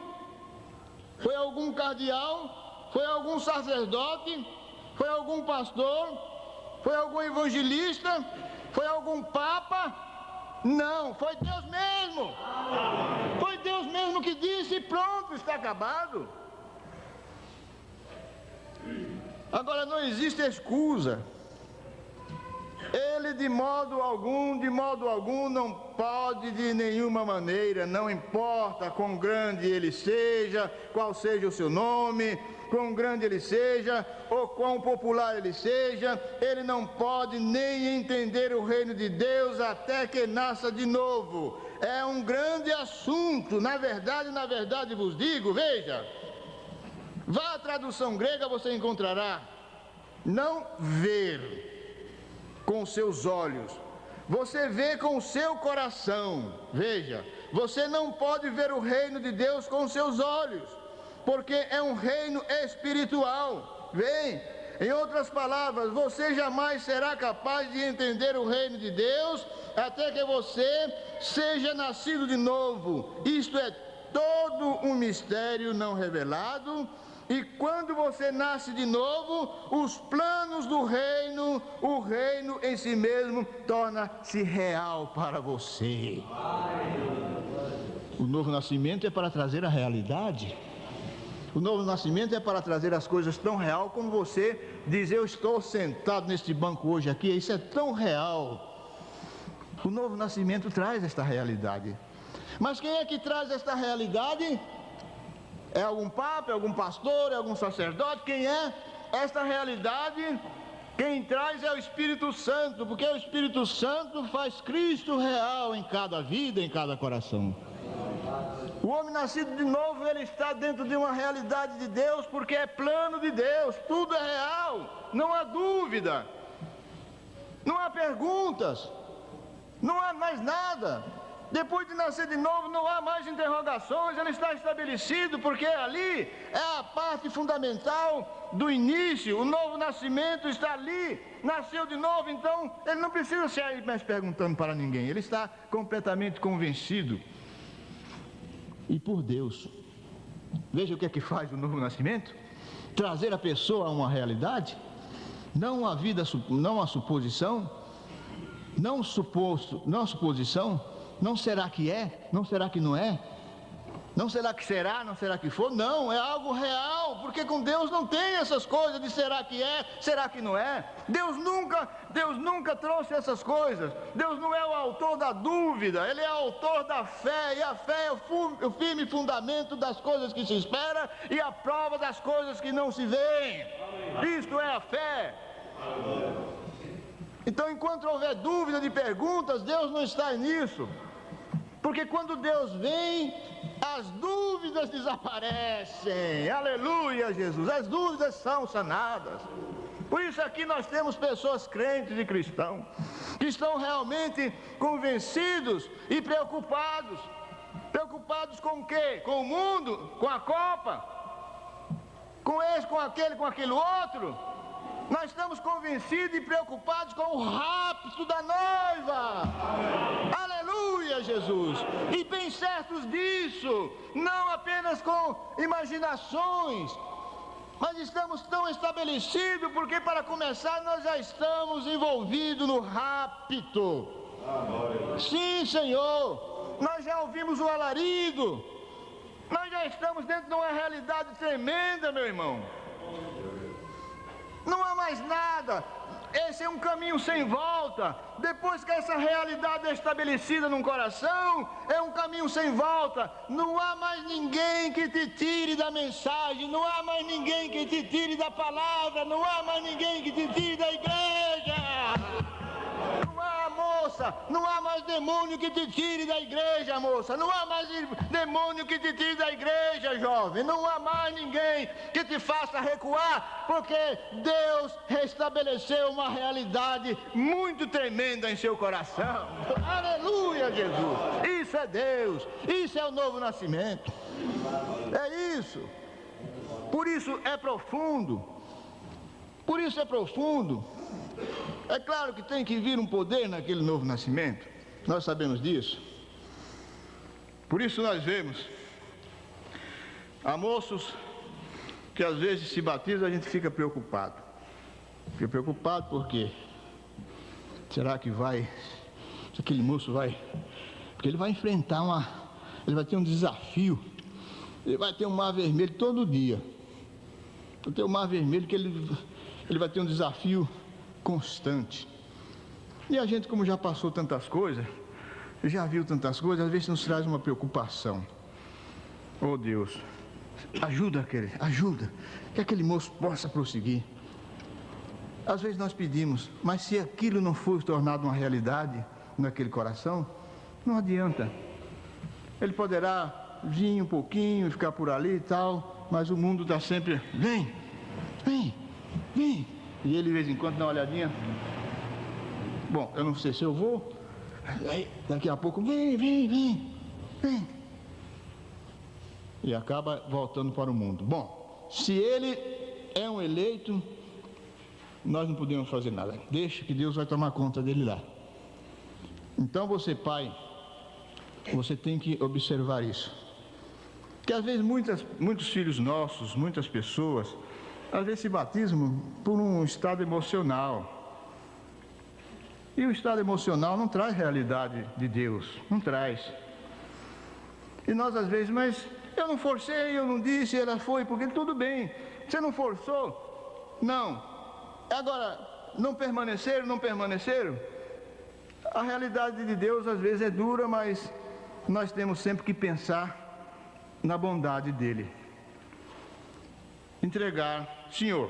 Foi algum cardeal? Foi algum sacerdote? Foi algum pastor? Foi algum evangelista? Foi algum papa? Não, foi Deus mesmo. Foi Deus mesmo que disse e pronto, está acabado. Agora, não existe excusa. Ele de modo algum não pode de nenhuma maneira, não importa quão grande ele seja, qual seja o seu nome, quão grande ele seja, ou quão popular ele seja, ele não pode nem entender o reino de Deus até que nasça de novo. É um grande assunto, na verdade vos digo, veja, vá à tradução grega, você encontrará, não ver com seus olhos, você vê com o seu coração. Veja, você não pode ver o reino de Deus com seus olhos, porque é um reino espiritual. vem. Em outras palavras, você jamais será capaz de entender o reino de Deus até que você seja nascido de novo. Isto é todo um mistério não revelado. E quando você nasce de novo, os planos do reino, o reino em si mesmo, torna-se real para você. O novo nascimento é para trazer a realidade. O novo nascimento é para trazer as coisas tão real como você diz: eu estou sentado neste banco hoje aqui, isso é tão real. O novo nascimento traz esta realidade. Mas quem é que traz esta realidade? É algum papa, é algum pastor, é algum sacerdote? Quem é? Esta realidade, quem traz é o Espírito Santo, porque o Espírito Santo faz Cristo real em cada vida, em cada coração. O homem nascido de novo, ele está dentro de uma realidade de Deus, porque é plano de Deus, tudo é real, não há dúvida, não há perguntas, não há mais nada. Depois de nascer de novo, não há mais interrogações, ele está estabelecido, porque ali é a parte fundamental do início. O novo nascimento está ali, nasceu de novo, então ele não precisa sair mais perguntando para ninguém, ele está completamente convencido. E por Deus. Veja o que é que faz o novo nascimento: trazer a pessoa a uma realidade, não a vida, não a suposição, não suposto, não a suposição. Não será que é? Não será que não é? Não será que será? Não será que for? Não, é algo real, porque com Deus não tem essas coisas de será que é, será que não é. Deus nunca trouxe essas coisas. Deus não é o autor da dúvida, Ele é o autor da fé, e a fé é o firme fundamento das coisas que se espera e a prova das coisas que não se veem. Isto é a fé. Então, enquanto houver dúvida de perguntas, Deus não está nisso. Porque quando Deus vem, as dúvidas desaparecem. Aleluia, Jesus. As dúvidas são sanadas. Por isso aqui nós temos pessoas crentes e cristãos que estão realmente convencidos e preocupados. Preocupados com o quê? Com o mundo? Com a Copa? Com esse, com aquele, com aquele outro? Nós estamos convencidos e preocupados com o rapto da noiva. Aleluia, Jesus. E bem certos disso, não apenas com imaginações, mas estamos tão estabelecidos, porque para começar nós já estamos envolvidos no rapto. Sim, Senhor, nós já ouvimos o alarido, nós já estamos dentro de uma realidade tremenda, meu irmão. Não há mais nada. Esse é um caminho sem volta. Depois que essa realidade é estabelecida num coração, é um caminho sem volta. Não há mais ninguém que te tire da mensagem, não há mais ninguém que te tire da palavra, não há mais ninguém que te tire da igreja. Não há, moça, não há mais demônio que te tire da igreja, moça. Não há mais demônio que te tire da igreja, jovem. Não há mais ninguém que te faça recuar, porque Deus restabeleceu uma realidade muito tremenda em seu coração. Aleluia, Jesus. Isso é Deus. Isso é o novo nascimento. É isso. Por isso é profundo. Por isso é profundo. É claro que tem que vir um poder naquele novo nascimento, nós sabemos disso. Por isso nós vemos há moços que às vezes se batizam, a gente fica preocupado. Fica preocupado porque será que vai, se aquele moço vai, porque ele vai enfrentar ele vai ter um desafio, ele vai ter um mar vermelho todo dia. Vai ter um mar vermelho que ele vai ter um desafio constante. E a gente, como já passou tantas coisas, já viu tantas coisas, às vezes nos traz uma preocupação. Oh Deus, ajuda que aquele moço possa prosseguir. Às vezes nós pedimos, mas se aquilo não for tornado uma realidade naquele coração, não adianta. Ele poderá vir um pouquinho, ficar por ali e tal, mas o mundo está sempre, vem. E ele de vez em quando dá uma olhadinha. Bom, eu não sei se eu vou. Aí, daqui a pouco, vem. E acaba voltando para o mundo. Bom, se ele é um eleito, nós não podemos fazer nada. Deixa que Deus vai tomar conta dele lá. Então você, pai, você tem que observar isso. Que às vezes muitos filhos nossos, muitas pessoas, às vezes se batizam por um estado emocional. E o estado emocional não traz realidade de Deus, não traz. E nós às vezes, mas eu não forcei, eu não disse, ela foi, porque tudo bem. Você não forçou? Não. Agora, não permaneceram? A realidade de Deus às vezes é dura, mas nós temos sempre que pensar na bondade dele. Entregar, Senhor,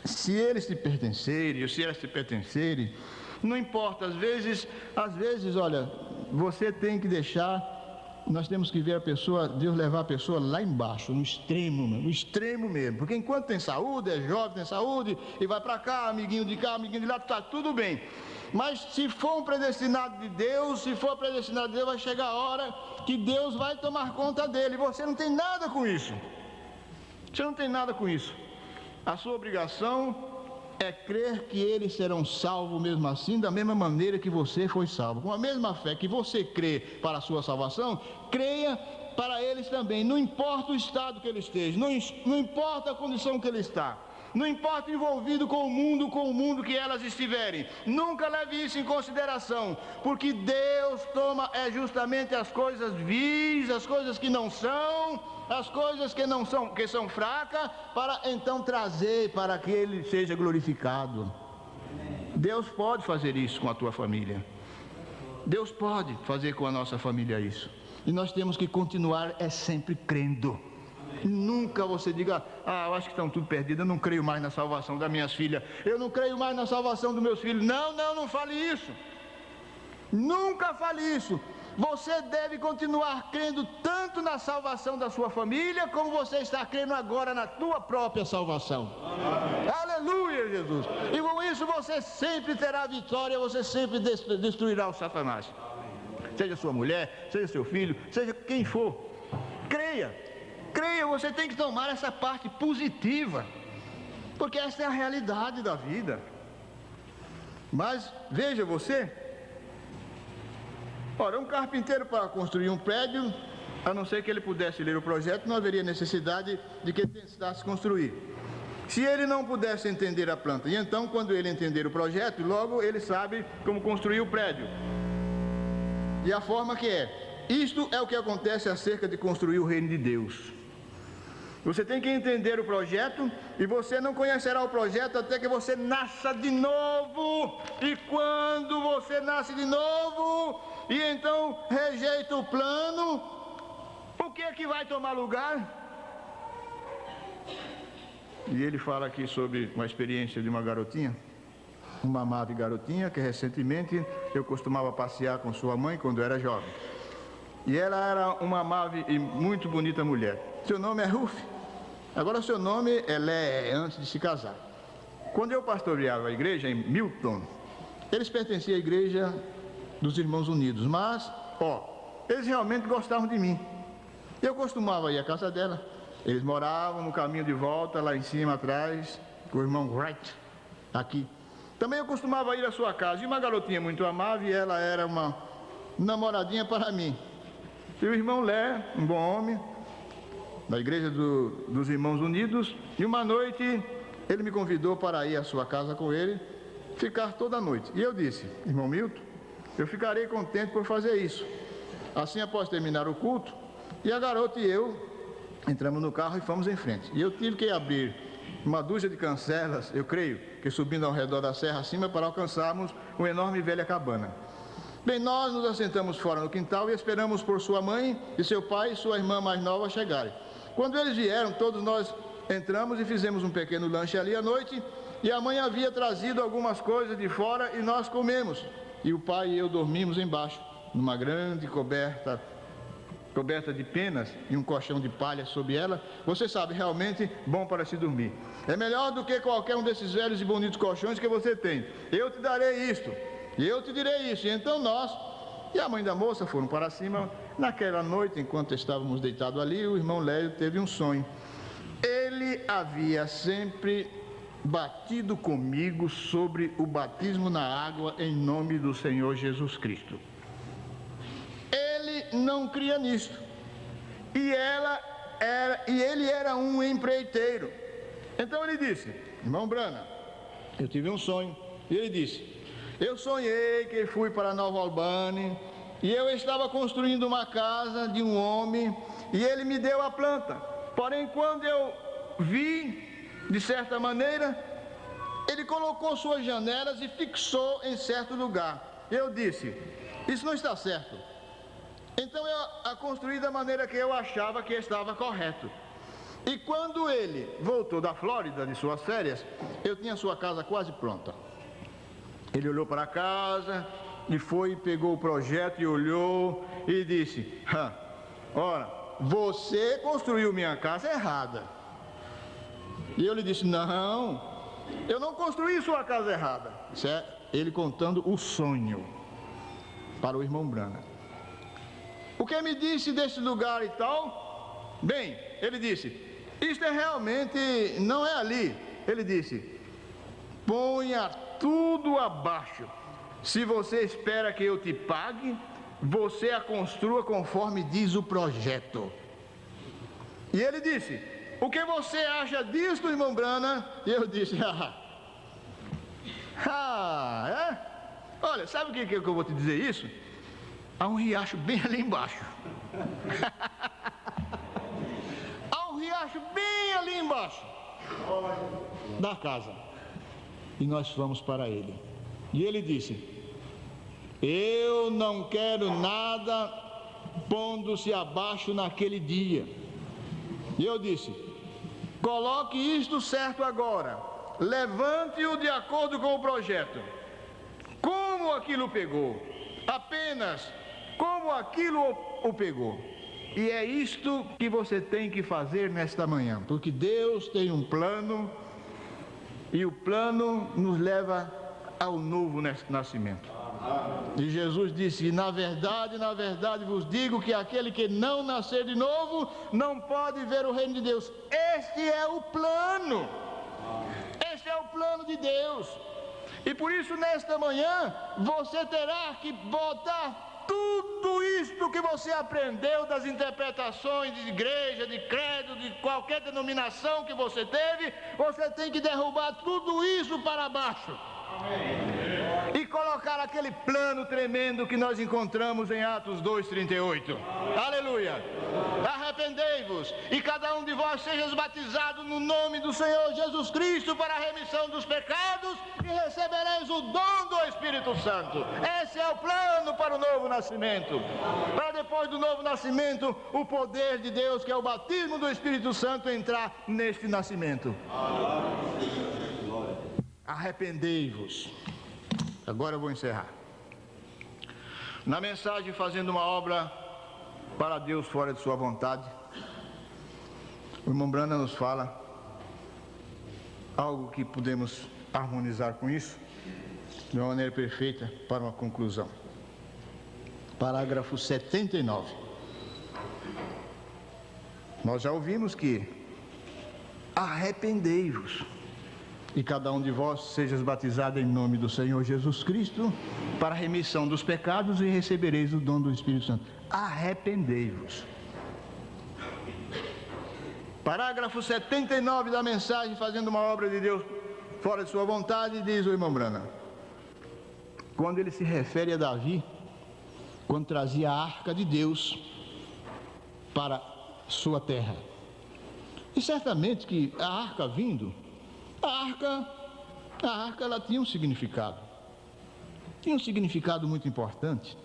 se eles te pertencerem, ou se elas te pertencerem, não importa, às vezes, olha, você tem que deixar, nós temos que ver a pessoa, Deus levar a pessoa lá embaixo, no extremo mesmo, porque enquanto tem saúde, é jovem, tem saúde, e vai para cá, amiguinho de cá, amiguinho de lá, está tudo bem. Mas se for um predestinado de Deus, vai chegar a hora que Deus vai tomar conta dele, você não tem nada com isso. A sua obrigação é crer que eles serão salvos mesmo assim, da mesma maneira que você foi salvo. Com a mesma fé que você crê para a sua salvação, creia para eles também. Não importa o estado que ele esteja, não importa a condição que ele está, não importa envolvido com o mundo que elas estiverem. Nunca leve isso em consideração, porque Deus toma justamente as coisas vis, as coisas que não são, as coisas que são fracas, para então trazer para que Ele seja glorificado. Deus pode fazer isso com a tua família. Deus pode fazer com a nossa família isso. E nós temos que continuar sempre crendo. Nunca você diga, eu acho que estão tudo perdidos, eu não creio mais na salvação das minhas filhas, eu não creio mais na salvação dos meus filhos. Não fale isso. Nunca fale isso. Você deve continuar crendo tanto na salvação da sua família, como você está crendo agora na tua própria salvação. Amém. Aleluia, Jesus. E com isso você sempre terá vitória, você sempre destruirá o Satanás. Seja sua mulher, seja seu filho, seja quem for. Creia, você tem que tomar essa parte positiva, porque essa é a realidade da vida. Mas veja você, ora, um carpinteiro para construir um prédio, a não ser que ele pudesse ler o projeto, não haveria necessidade de que ele tentasse construir. Se ele não pudesse entender a planta, e então quando ele entender o projeto, logo ele sabe como construir o prédio. E a forma que é. Isto é o que acontece acerca de construir o reino de Deus. Você tem que entender o projeto, e você não conhecerá o projeto até que você nasça de novo. E quando você nasce de novo, e então rejeita o plano, o que é que vai tomar lugar? E ele fala aqui sobre uma experiência de uma garotinha, uma amável garotinha, que recentemente eu costumava passear com sua mãe quando eu era jovem. E ela era uma amável e muito bonita mulher. Seu nome é Ruth. Agora seu nome é Lé, antes de se casar. Quando eu pastoreava a igreja em Milton, eles pertenciam à igreja dos Irmãos Unidos, mas, eles realmente gostavam de mim. Eu costumava ir à casa dela. Eles moravam no caminho de volta, lá em cima, atrás, com o irmão Wright, aqui. Também eu costumava ir à sua casa. E uma garotinha muito amável, e ela era uma namoradinha para mim. E o irmão Lé, um bom homem, da igreja dos Irmãos Unidos, e uma noite ele me convidou para ir à sua casa com ele, ficar toda a noite. E eu disse, irmão Milton, eu ficarei contente por fazer isso. Assim, após terminar o culto, e a garota e eu entramos no carro e fomos em frente. E eu tive que abrir uma dúzia de cancelas, eu creio, que subindo ao redor da serra acima, para alcançarmos uma enorme e velha cabana. Bem, nós nos assentamos fora no quintal e esperamos por sua mãe e seu pai e sua irmã mais nova chegarem. Quando eles vieram, todos nós entramos e fizemos um pequeno lanche ali à noite, e a mãe havia trazido algumas coisas de fora e nós comemos. E o pai e eu dormimos embaixo, numa grande coberta de penas e um colchão de palha sobre ela. Você sabe, realmente bom para se dormir. É melhor do que qualquer um desses velhos e bonitos colchões que você tem. Eu te darei isto, e eu te direi isso. E então nós e a mãe da moça foram para cima. Naquela noite, enquanto estávamos deitados ali, o irmão Lélio teve um sonho. ele havia sempre batido comigo sobre o batismo na água em nome do Senhor Jesus Cristo. Ele não cria nisto. E ele era um empreiteiro. Então ele disse: irmão Brana, eu tive um sonho. E ele disse: eu sonhei que fui para Nova Albânia e eu estava construindo uma casa de um homem e ele me deu a planta. Porém, quando eu vi, de certa maneira, ele colocou suas janelas e fixou em certo lugar. Eu disse: isso não está certo. Então eu a construí da maneira que eu achava que estava correto. E quando ele voltou da Flórida de suas férias, eu tinha sua casa quase pronta. Ele olhou para a casa e foi, pegou o projeto e olhou e disse: ora, você construiu minha casa errada. E eu lhe disse: não, eu não construí sua casa errada. Isso é ele contando o sonho para o irmão Brana. O que me disse desse lugar e tal? Bem, ele disse: isto realmente não é ali. Ele disse: ponha tudo abaixo. Se você espera que eu te pague, você a construa conforme diz o projeto. E ele disse: o que você acha disso, irmão Brana? E eu disse: é? Olha, sabe o que eu vou te dizer isso? Há um riacho bem ali embaixo. Há um riacho bem ali embaixo da casa. E nós fomos para ele. E ele disse: eu não quero nada pondo-se abaixo naquele dia. E eu disse: coloque isto certo agora. Levante-o de acordo com o projeto. Como aquilo pegou? Apenas como aquilo o pegou. E é isto que você tem que fazer nesta manhã, porque Deus tem um plano, e o plano nos leva ao novo nascimento. E Jesus disse: na verdade vos digo que aquele que não nascer de novo não pode ver o reino de Deus. Este é o plano. Este é o plano de Deus. E por isso, nesta manhã, você terá que botar tudo isto que você aprendeu das interpretações de igreja, de credo, de qualquer denominação que você teve, você tem que derrubar tudo isso para baixo. Amém. E colocar aquele plano tremendo que nós encontramos em Atos 2:38. Aleluia! Arrependei-vos e cada um de vós seja batizado no nome do Senhor Jesus Cristo para a remissão dos pecados e recebereis o dom do Espírito Santo. Esse é o plano para o novo nascimento. Para depois do novo nascimento, o poder de Deus, que é o batismo do Espírito Santo, entrar neste nascimento. Arrependei-vos. Agora eu vou encerrar. Na mensagem Fazendo uma Obra para Deus Fora de Sua Vontade, o irmão Brana nos fala algo que podemos harmonizar com isso de uma maneira perfeita para uma conclusão. Parágrafo 79. Nós já ouvimos que arrependei-vos e cada um de vós seja batizado em nome do Senhor Jesus Cristo para a remissão dos pecados e recebereis o dom do Espírito Santo. Arrependei-vos. Parágrafo 79 da mensagem Fazendo uma Obra de Deus Fora de Sua Vontade, diz o irmão Brana, quando ele se refere a Davi, quando trazia a arca de Deus para sua terra. E certamente que a arca vindo, a arca ela tinha um significado. Tinha um significado muito importante.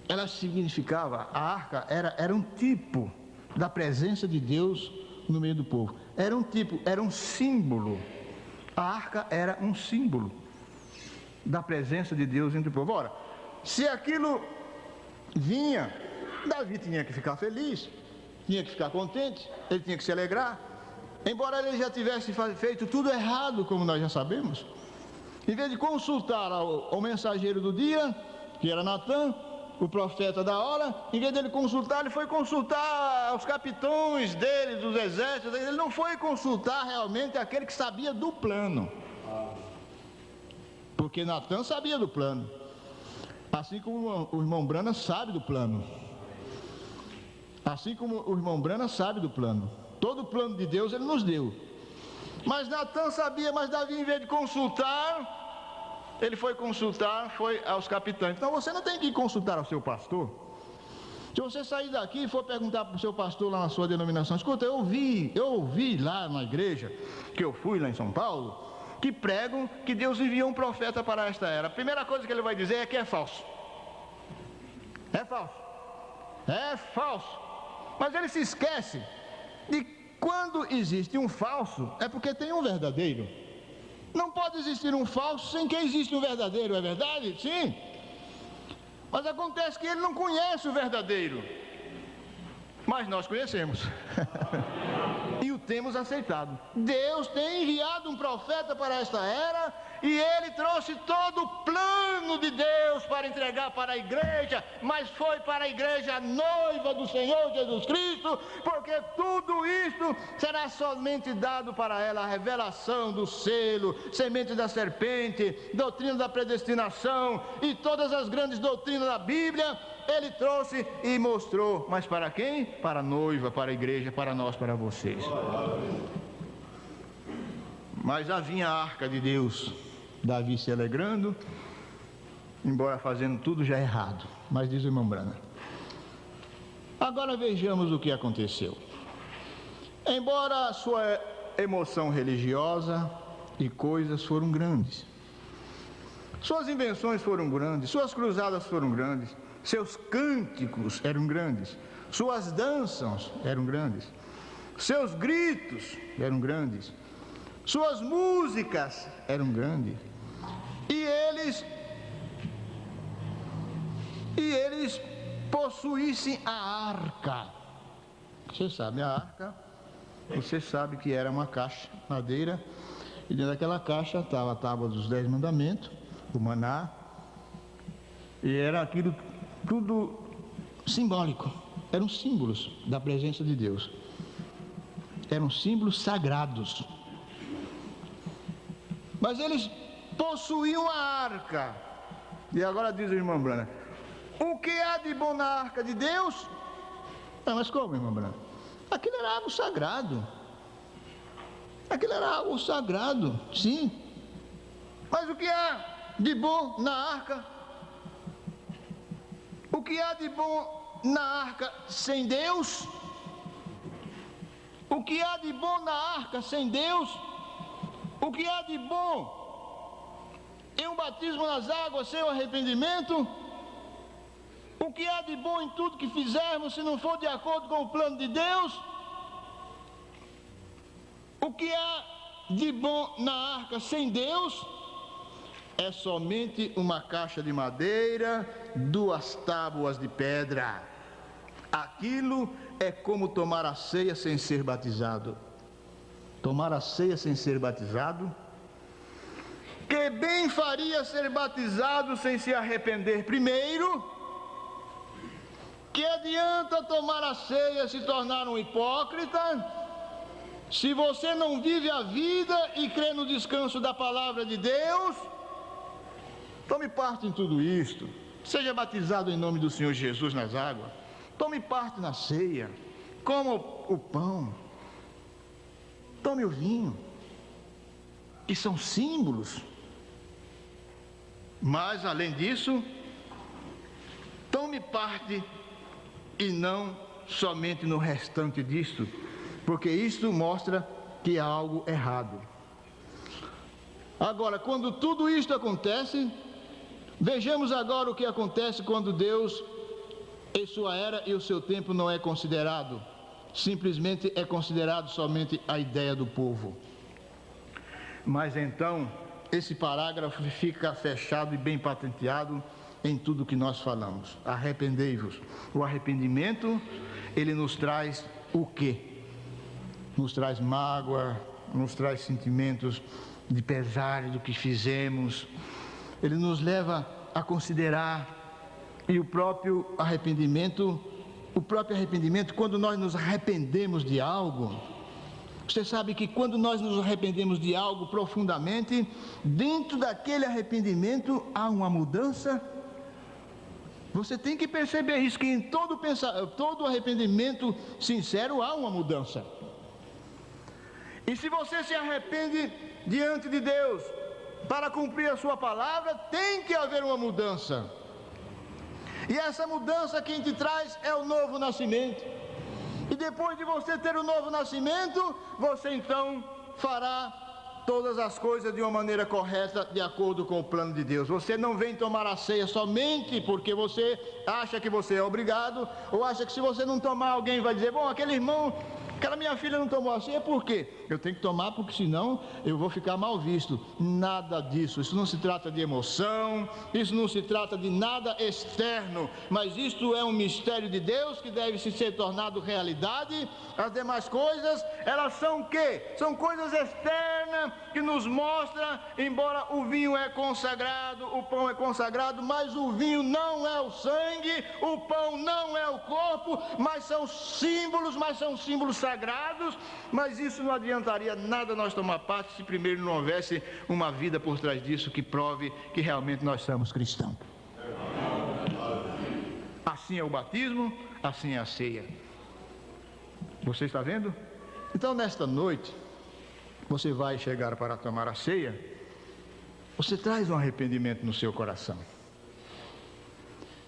Ela significava, a arca era um tipo da presença de Deus no meio do povo. Era um tipo, era um símbolo. A arca era um símbolo da presença de Deus entre o povo. Ora, se aquilo vinha, Davi tinha que ficar feliz, tinha que ficar contente, ele tinha que se alegrar. Embora ele já tivesse feito tudo errado, como nós já sabemos, em vez de consultar ao mensageiro do dia, que era Natã, o profeta da hora, em vez dele consultar, ele foi consultar os capitães dele, dos exércitos, ele não foi consultar realmente aquele que sabia do plano. Porque Natan sabia do plano, assim como o irmão Brana sabe do plano. Assim como o irmão Brana sabe do plano. Todo o plano de Deus ele nos deu. Mas Natan sabia, mas Davi, em vez de consultar, ele foi consultar, foi aos capitães. Então você não tem que ir consultar ao seu pastor. Se você sair daqui e for perguntar para o seu pastor lá na sua denominação, escuta, eu ouvi lá na igreja, que eu fui lá em São Paulo, que pregam que Deus enviou um profeta para esta era. A primeira coisa que ele vai dizer é que é falso. É falso. É falso. Mas ele se esquece de quando existe um falso, é porque tem um verdadeiro. Não pode existir um falso sem que exista um verdadeiro, é verdade? Sim. Mas acontece que ele não conhece o verdadeiro. Mas nós conhecemos. E o temos aceitado. Deus tem enviado um profeta para esta era e ele trouxe todo o plano de Deus para entregar para a igreja, mas foi para a igreja noiva do Senhor Jesus Cristo, porque tudo isto será somente dado para ela, a revelação do selo, semente da serpente, doutrina da predestinação e todas as grandes doutrinas da Bíblia. Ele trouxe e mostrou, mas para quem? Para a noiva, para a igreja, para nós, para vocês. Mas já vinha a arca de Deus, Davi se alegrando, embora fazendo tudo já errado. Mas diz o irmão Brana. Agora vejamos o que aconteceu. Embora a sua emoção religiosa e coisas foram grandes, suas invenções foram grandes, suas cruzadas foram grandes, seus cânticos eram grandes, suas danças eram grandes, seus gritos eram grandes, suas músicas eram grandes, e eles possuíssem a arca. Você sabe, a arca, você sabe que era uma caixa de madeira, e dentro daquela caixa estava a tábua dos 10 mandamentos, o maná, e era aquilo tudo simbólico, eram símbolos da presença de Deus, eram símbolos sagrados. Mas eles possuíam a arca. E agora diz o irmão Brana, o que há de bom na arca de Deus? Mas como, irmão Brana? Aquilo era algo sagrado. Aquilo era algo sagrado, sim. Mas o que há de bom na arca? O que há de bom na arca sem Deus? O que há de bom na arca sem Deus? O que há de bom em um batismo nas águas sem o arrependimento? O que há de bom em tudo que fizermos se não for de acordo com o plano de Deus? O que há de bom na arca sem Deus? É somente uma caixa de madeira, 2 tábuas de pedra. Aquilo é como tomar a ceia sem ser batizado. Tomar a ceia sem ser batizado? Que bem faria ser batizado sem se arrepender primeiro? Que adianta tomar a ceia e se tornar um hipócrita? Se você não vive a vida e crê no descanso da palavra de Deus, tome parte em tudo isto. Seja batizado em nome do Senhor Jesus nas águas. Tome parte na ceia. Coma o pão. Tome o vinho. Que são símbolos. Mas, além disso, tome parte e não somente no restante disto, porque isto mostra que há algo errado. Agora, quando tudo isto acontece, vejamos agora o que acontece quando Deus, em sua era e o seu tempo, não é considerado. Simplesmente é considerado somente a ideia do povo. Mas então, esse parágrafo fica fechado e bem patenteado em tudo que nós falamos. Arrependei-vos. O arrependimento, ele nos traz o quê? Nos traz mágoa, nos traz sentimentos de pesar do que fizemos. Ele nos leva a considerar E o próprio arrependimento, quando nós nos arrependemos de algo, você sabe que quando nós nos arrependemos de algo profundamente, dentro daquele arrependimento há uma mudança. Você tem que perceber isso, que em todo arrependimento sincero há uma mudança. E se você se arrepende diante de Deus para cumprir a sua palavra, tem que haver uma mudança. E essa mudança quem te traz é o novo nascimento. E depois de você ter o novo nascimento, você então fará todas as coisas de uma maneira correta, de acordo com o plano de Deus. Você não vem tomar a ceia somente porque você acha que você é obrigado, ou acha que se você não tomar, alguém vai dizer: bom, aquele irmão, aquela minha filha não tomou a ceia, por quê? Eu tenho que tomar porque senão eu vou ficar mal visto. Nada disso. Isso não se trata de emoção, isso não se trata de nada externo, mas isto é um mistério de Deus que deve ser tornado realidade. As demais coisas, elas são o quê? São coisas externas que nos mostram, embora o vinho é consagrado, o pão é consagrado, mas o vinho não é o sangue, o pão não é o corpo, mas são símbolos sagrados. Mas isso não adiantaria nada nós tomar parte se primeiro não houvesse uma vida por trás disso que prove que realmente nós somos cristãos. Assim é o batismo, assim é a ceia. Você está vendo? Então nesta noite, você vai chegar para tomar a ceia, você traz um arrependimento no seu coração.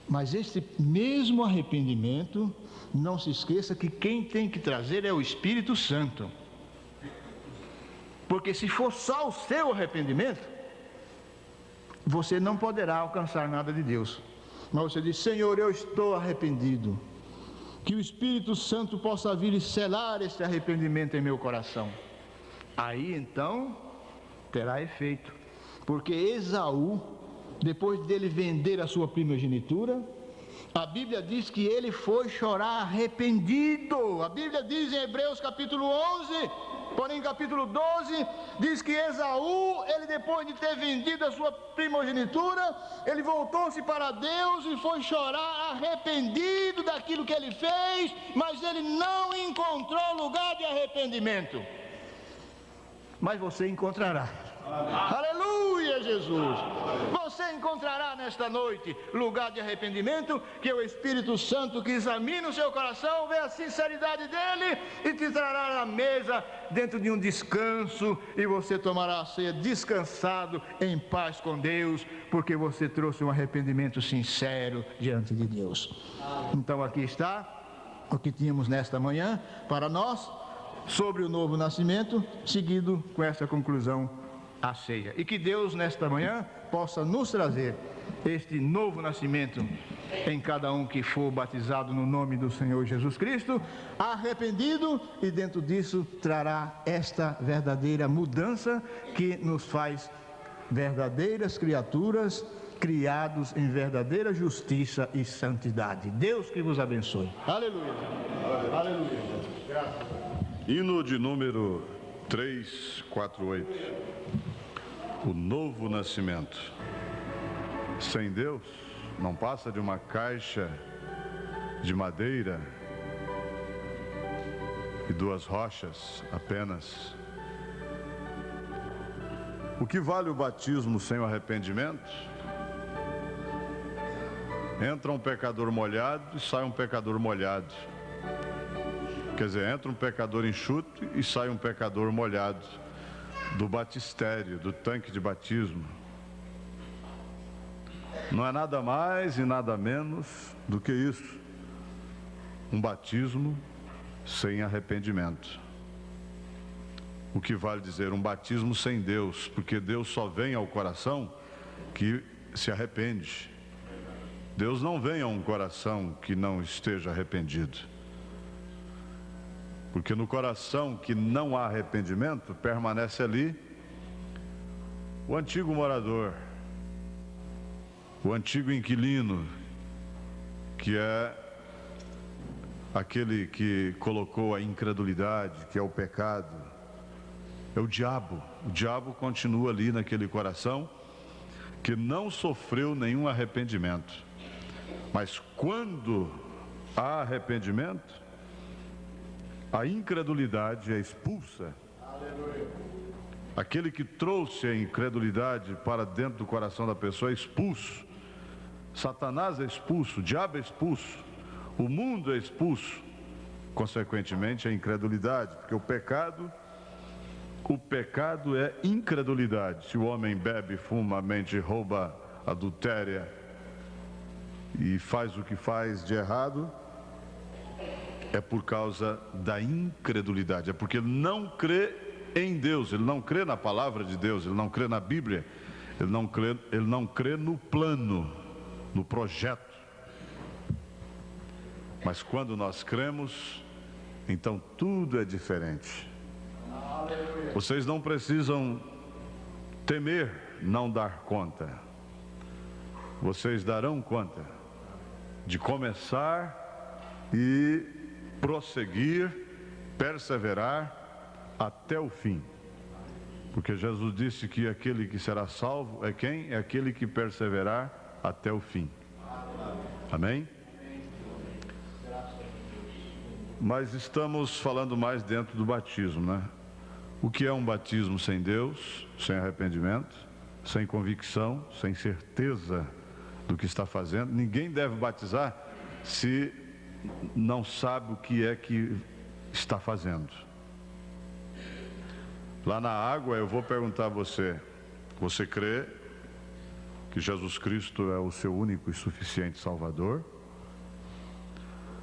Mas esse mesmo arrependimento, não se esqueça que quem tem que trazer é o Espírito Santo. Porque se for só o seu arrependimento, você não poderá alcançar nada de Deus. Mas você diz: Senhor, eu estou arrependido. Que o Espírito Santo possa vir e selar esse arrependimento em meu coração. Aí então terá efeito. Porque Esaú, depois dele vender a sua primogenitura, a Bíblia diz que ele foi chorar arrependido. A Bíblia diz em Hebreus capítulo 11, porém capítulo 12, diz que Esaú, ele depois de ter vendido a sua primogenitura, ele voltou-se para Deus e foi chorar arrependido daquilo que ele fez, mas ele não encontrou lugar de arrependimento. Mas você encontrará. Aleluia, Jesus! Você encontrará nesta noite lugar de arrependimento, que é o Espírito Santo que examina o seu coração, vê a sinceridade dele e te trará à mesa dentro de um descanso, e você tomará a ceia descansado, em paz com Deus, porque você trouxe um arrependimento sincero diante de Deus. Então aqui está o que tínhamos nesta manhã para nós sobre o novo nascimento, seguido com essa conclusão, a ceia. E que Deus nesta manhã possa nos trazer este novo nascimento em cada um que for batizado no nome do Senhor Jesus Cristo, arrependido, e dentro disso trará esta verdadeira mudança que nos faz verdadeiras criaturas, criados em verdadeira justiça e santidade. Deus que vos abençoe. Aleluia. Aleluia. Graças. Hino de número 348. O novo nascimento. Sem Deus, não passa de uma caixa de madeira e duas rochas apenas. O que vale o batismo sem o arrependimento? Entra um pecador molhado e sai um pecador molhado. Quer dizer, entra um pecador enxuto e sai um pecador molhado do batistério, do tanque de batismo. Não é nada mais e nada menos do que isso. Um batismo sem arrependimento. O que vale dizer um batismo sem Deus, porque Deus só vem ao coração que se arrepende. Deus não vem a um coração que não esteja arrependido. Porque no coração que não há arrependimento, permanece ali o antigo morador, o antigo inquilino, que é aquele que colocou a incredulidade, que é o pecado, é o diabo. O diabo continua ali naquele coração que não sofreu nenhum arrependimento. Mas quando há arrependimento, a incredulidade é expulsa. Aquele que trouxe a incredulidade para dentro do coração da pessoa é expulso. Satanás é expulso, o diabo é expulso, o mundo é expulso. Consequentemente, a incredulidade, porque o pecado é incredulidade. Se o homem bebe, fuma, mente, rouba, adultéria e faz o que faz de errado, é por causa da incredulidade, é porque ele não crê em Deus, ele não crê na palavra de Deus, ele não crê na Bíblia, ele não crê no plano, no projeto. Mas quando nós cremos, então tudo é diferente. Vocês não precisam temer não dar conta. Vocês darão conta de começar e prosseguir, perseverar até o fim. Porque Jesus disse que aquele que será salvo é quem? É aquele que perseverar até o fim. Amém? Mas estamos falando mais dentro do batismo, né? O que é um batismo sem Deus, sem arrependimento, sem convicção, sem certeza do que está fazendo? Ninguém deve batizar se não sabe o que é que está fazendo. Lá na água eu vou perguntar a você: você crê que Jesus Cristo é o seu único e suficiente Salvador?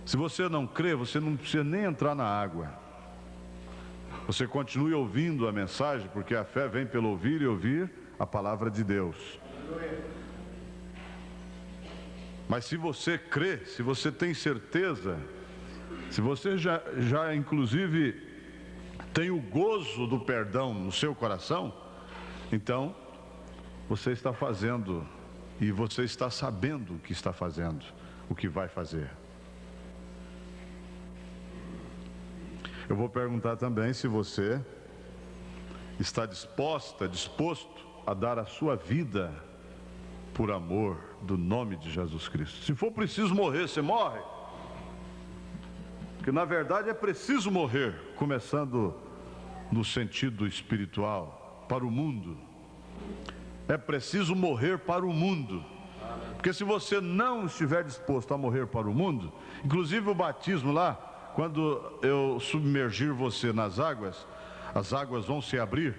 Se você não crê, você não precisa nem entrar na água. Você continue ouvindo a mensagem, porque a fé vem pelo ouvir e ouvir a palavra de Deus. Mas se você crê, se você tem certeza, se você já inclusive tem o gozo do perdão no seu coração, então você está fazendo e você está sabendo o que está fazendo, o que vai fazer. Eu vou perguntar também se você está disposto a dar a sua vida por amor do nome de Jesus Cristo. Se for preciso morrer, você morre. Porque na verdade é preciso morrer, começando no sentido espiritual, para o mundo. É preciso morrer para o mundo. Porque se você não estiver disposto a morrer para o mundo, inclusive o batismo lá, quando eu submergir você nas águas, as águas vão se abrir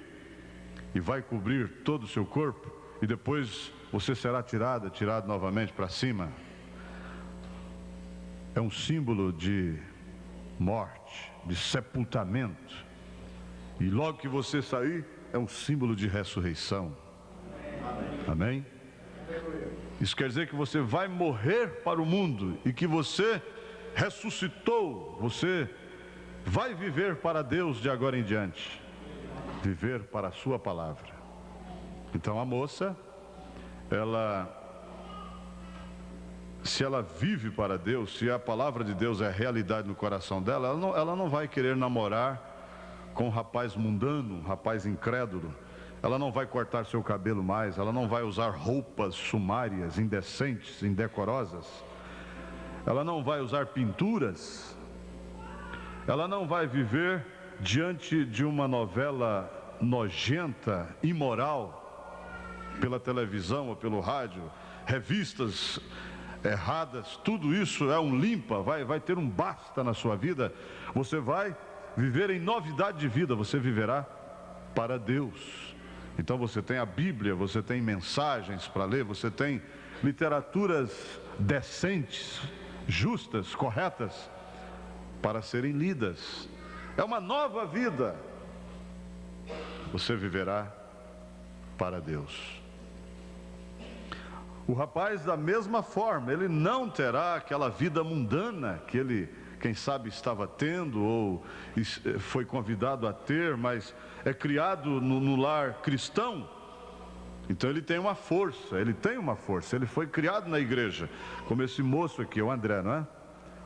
e vai cobrir todo o seu corpo, e depois você será tirado novamente para cima. É um símbolo de morte, de sepultamento. E logo que você sair, é um símbolo de ressurreição. Amém? Isso quer dizer que você vai morrer para o mundo e que você ressuscitou, você vai viver para Deus de agora em diante, viver para a sua palavra. Então a moça, se ela vive para Deus, se a palavra de Deus é realidade no coração dela, ela não vai querer namorar com um rapaz mundano, um rapaz incrédulo. Ela não vai cortar seu cabelo mais, ela não vai usar roupas sumárias, indecentes, indecorosas. Ela não vai usar pinturas, ela não vai viver diante de uma novela nojenta, imoral, pela televisão ou pelo rádio, revistas erradas, tudo isso é um limpa, vai ter um basta na sua vida. Você vai viver em novidade de vida, você viverá para Deus. Então você tem a Bíblia, você tem mensagens para ler, você tem literaturas decentes, justas, corretas, para serem lidas. É uma nova vida. Você viverá para Deus. O rapaz, da mesma forma, ele não terá aquela vida mundana que ele, quem sabe, estava tendo ou foi convidado a ter, mas é criado no lar cristão. Então ele tem uma força, ele foi criado na igreja, como esse moço aqui, o André, não é?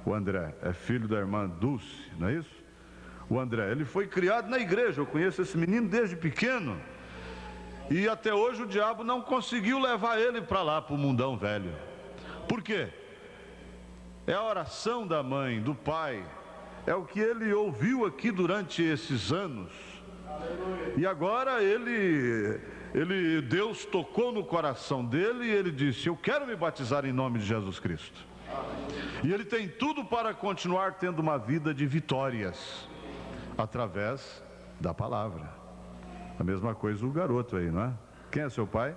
O André é filho da irmã Dulce, não é isso? O André, ele foi criado na igreja, eu conheço esse menino desde pequeno, e até hoje o diabo não conseguiu levar ele para lá, para o mundão velho. Por quê? é a oração da mãe, do pai, é o que ele ouviu aqui durante esses anos. E agora Deus tocou no coração dele e ele disse: eu quero me batizar em nome de Jesus Cristo. E ele tem tudo para continuar tendo uma vida de vitórias através da palavra. A mesma coisa o garoto aí, não é? Quem é seu pai?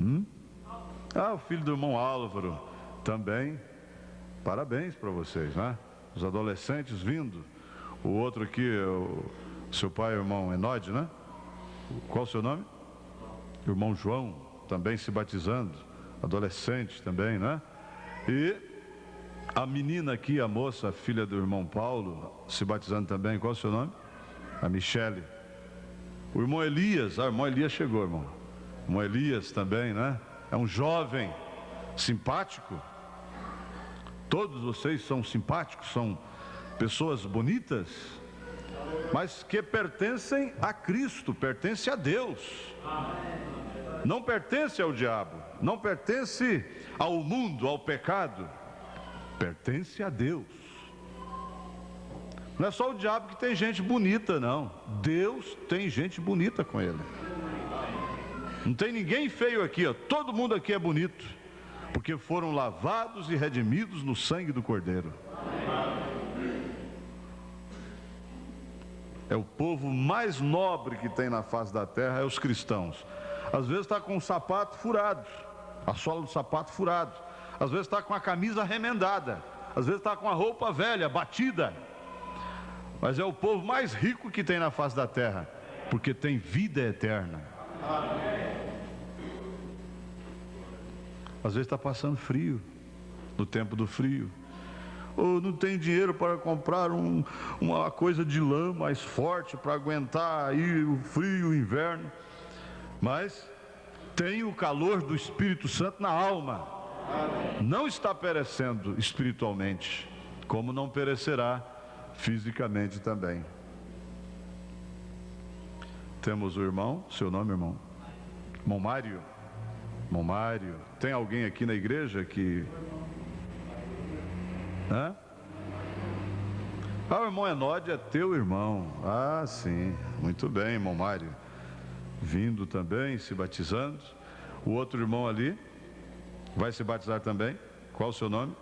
O filho do irmão Álvaro também. Parabéns para vocês, né? Os adolescentes vindo. O outro aqui, seu pai é o irmão Enode, né? Qual o seu nome? Irmão João, também se batizando. Adolescente também, né? E a menina aqui, a moça, a filha do irmão Paulo, se batizando também. Qual o seu nome? A Michele. O irmão Elias, o irmão Elias chegou, irmão. O irmão Elias também, né? É um jovem simpático. Todos vocês são simpáticos, são pessoas bonitas, mas que pertencem a Cristo, pertencem a Deus. Não pertence ao diabo, não pertence ao mundo, ao pecado, pertence a Deus. Não é só o diabo que tem gente bonita, não. Deus tem gente bonita com ele. Não tem ninguém feio aqui, ó. Todo mundo aqui é bonito, porque foram lavados e redimidos no sangue do Cordeiro. É o povo mais nobre que tem na face da terra, é os cristãos. Às vezes está com o sapato furado, a sola do sapato furado. Às vezes está com a camisa remendada. Às vezes está com a roupa velha, batida. Mas é o povo mais rico que tem na face da terra, porque tem vida eterna. Às vezes está passando frio, no tempo do frio. Ou não tem dinheiro para comprar uma coisa de lã mais forte para aguentar aí o frio, o inverno. Mas tem o calor do Espírito Santo na alma. Não está perecendo espiritualmente, como não perecerá fisicamente também. Temos o irmão, seu nome, irmão? Irmão Mário. Irmão Mário. Tem alguém aqui na igreja que... o irmão Enode é teu irmão. Sim, muito bem, irmão Mário. Vindo também, se batizando. O outro irmão ali vai se batizar também. Qual o seu nome?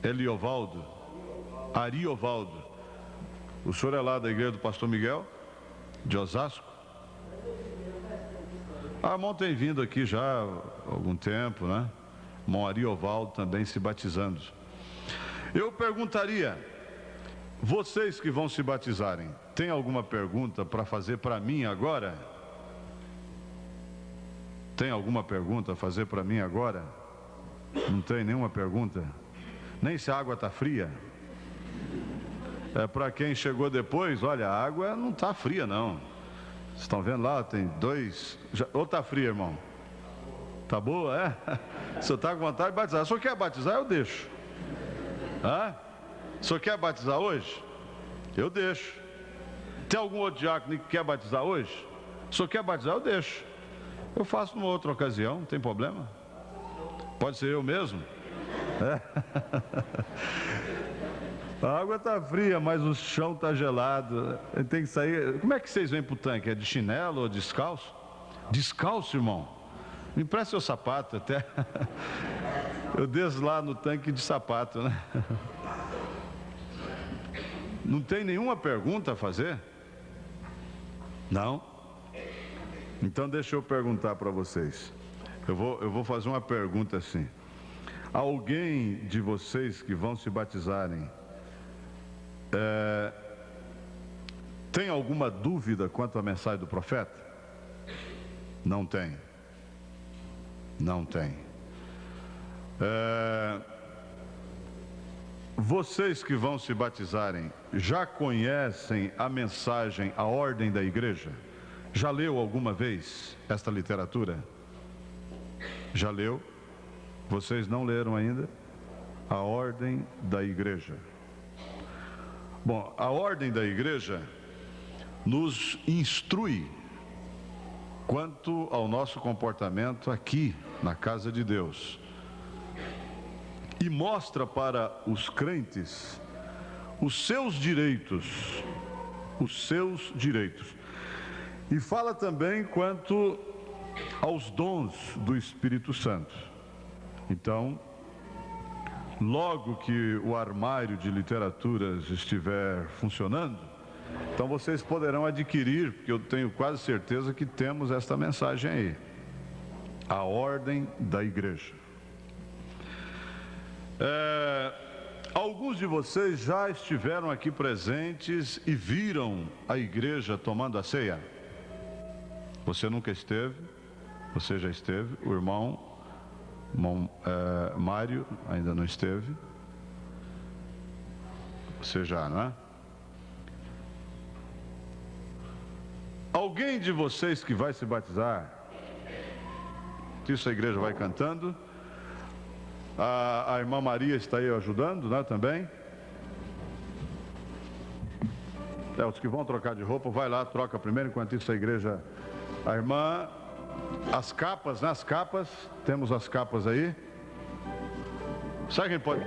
Eliovaldo. Ariovaldo. O senhor é lá da igreja do pastor Miguel, de Osasco? O irmão tem vindo aqui já há algum tempo, né? Irmão Ariovaldo também se batizando. Eu perguntaria, vocês que vão se batizarem, tem alguma pergunta para fazer para mim agora? Tem alguma pergunta a fazer para mim agora? Não tem nenhuma pergunta? Nem se a água está fria? Para quem chegou depois, olha, a água não está fria não. Vocês estão vendo lá, tem dois... Ou está fria, irmão? Está boa, é? Se eu está com vontade de batizar. Se eu quer batizar, eu deixo. Se eu quer batizar hoje, eu deixo. Tem algum outro diácono que quer batizar hoje? Se eu quer batizar, eu deixo. Eu faço numa outra ocasião, não tem problema. Pode ser eu mesmo. A água está fria, mas o chão está gelado. Tem que sair. Como é que vocês vêm para o tanque? É de chinelo ou descalço? Descalço, irmão? Me empresta seu sapato até. Eu desço lá no tanque de sapato, né? Não tem nenhuma pergunta a fazer? Não? Então deixa eu perguntar para vocês. Eu vou fazer uma pergunta assim. Alguém de vocês que vão se batizarem tem alguma dúvida quanto à mensagem do profeta? Não tem. Não tem. Vocês que vão se batizarem já conhecem a mensagem, a ordem da igreja? Já leu alguma vez esta literatura? Já leu? Vocês não leram ainda? A ordem da igreja. Bom, a ordem da igreja nos instrui quanto ao nosso comportamento aqui na casa de Deus. e mostra para os crentes os seus direitos, e fala também quanto aos dons do Espírito Santo. Então, logo que o armário de literaturas estiver funcionando, então vocês poderão adquirir, porque eu tenho quase certeza que temos esta mensagem aí, a ordem da igreja. Alguns de vocês já estiveram aqui presentes e viram a igreja tomando a ceia. Você nunca esteve, você já esteve, o irmão Mário ainda não esteve. Você já, não é? Alguém de vocês que vai se batizar? Isso a igreja vai cantando. A irmã Maria está aí ajudando, né, também. Os que vão trocar de roupa, vai lá, troca primeiro, enquanto isso a igreja... A irmã, as capas, né, as capas, temos as capas aí. Sabe quem pode...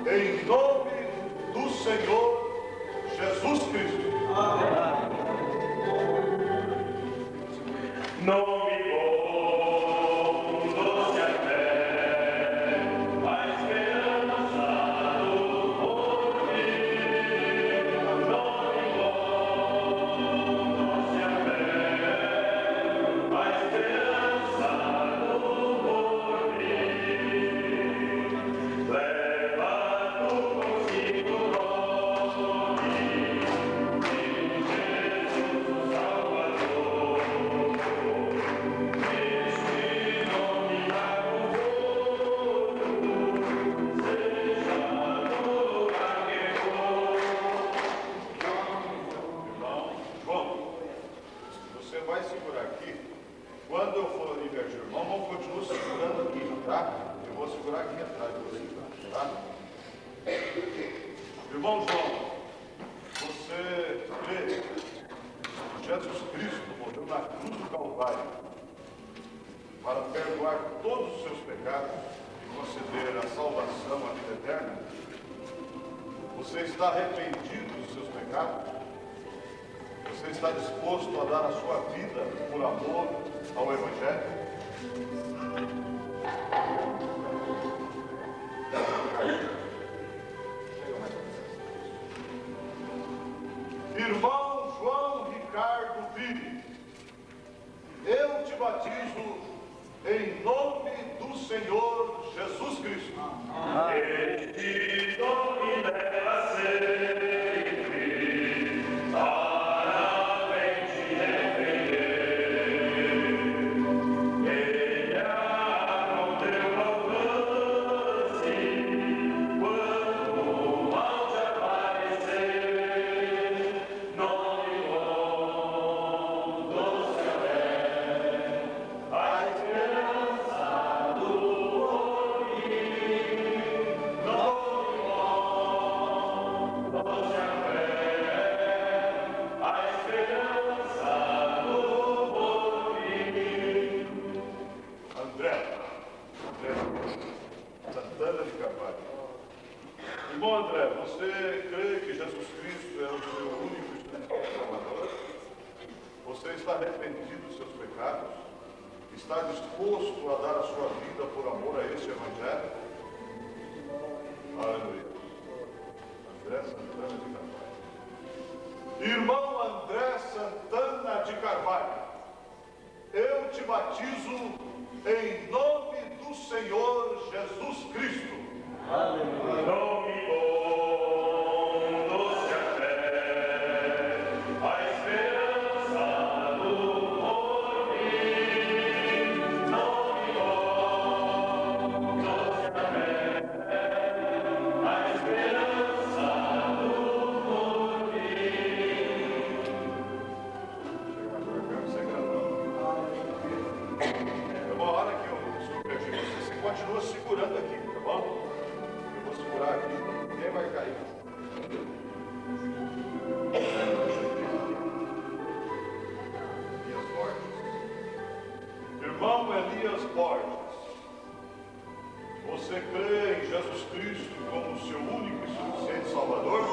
Em nome do Senhor Jesus Cristo. Amém. Não me conduz a fé, mas esperança por ti. Não me conduz vou segurar aqui atrás de você, tá? Irmão João, você crê que Jesus Cristo morreu na cruz do Calvário para perdoar todos os seus pecados e conceder a salvação à vida eterna? Você está arrependido dos seus pecados? Você está disposto a dar a sua vida por amor ao Evangelho? Irmão João Ricardo Pires, eu te batizo em nome do Senhor Jesus Cristo. Ele te domina sempre, para bem te defender. Ele abre o teu alcance, quando o mal te aparecer. Nome bom do céu é a esperança do homem. Nome bom do céu é a esperança do homem. André Santana de Carvalho. Irmão André, você crê que Jesus Cristo é o seu único e Salvador? Você está arrependido dos seus pecados? Está disposto a dar a sua vida por amor a este Evangelho? Aleluia. André Santana de Carvalho. Irmão André Santana de Carvalho, eu te batizo em nome do Senhor Jesus Cristo. Nome bom do céu é a esperança do homem. Nome bom do céu é a esperança do homem. É uma hora que eu submeti você continua segurando aqui, tá bom? Eu vou segurar aqui, ninguém vai cair. Elias Borges. Irmão Elias Borges, você crê em Jesus Cristo como seu único e suficiente Salvador?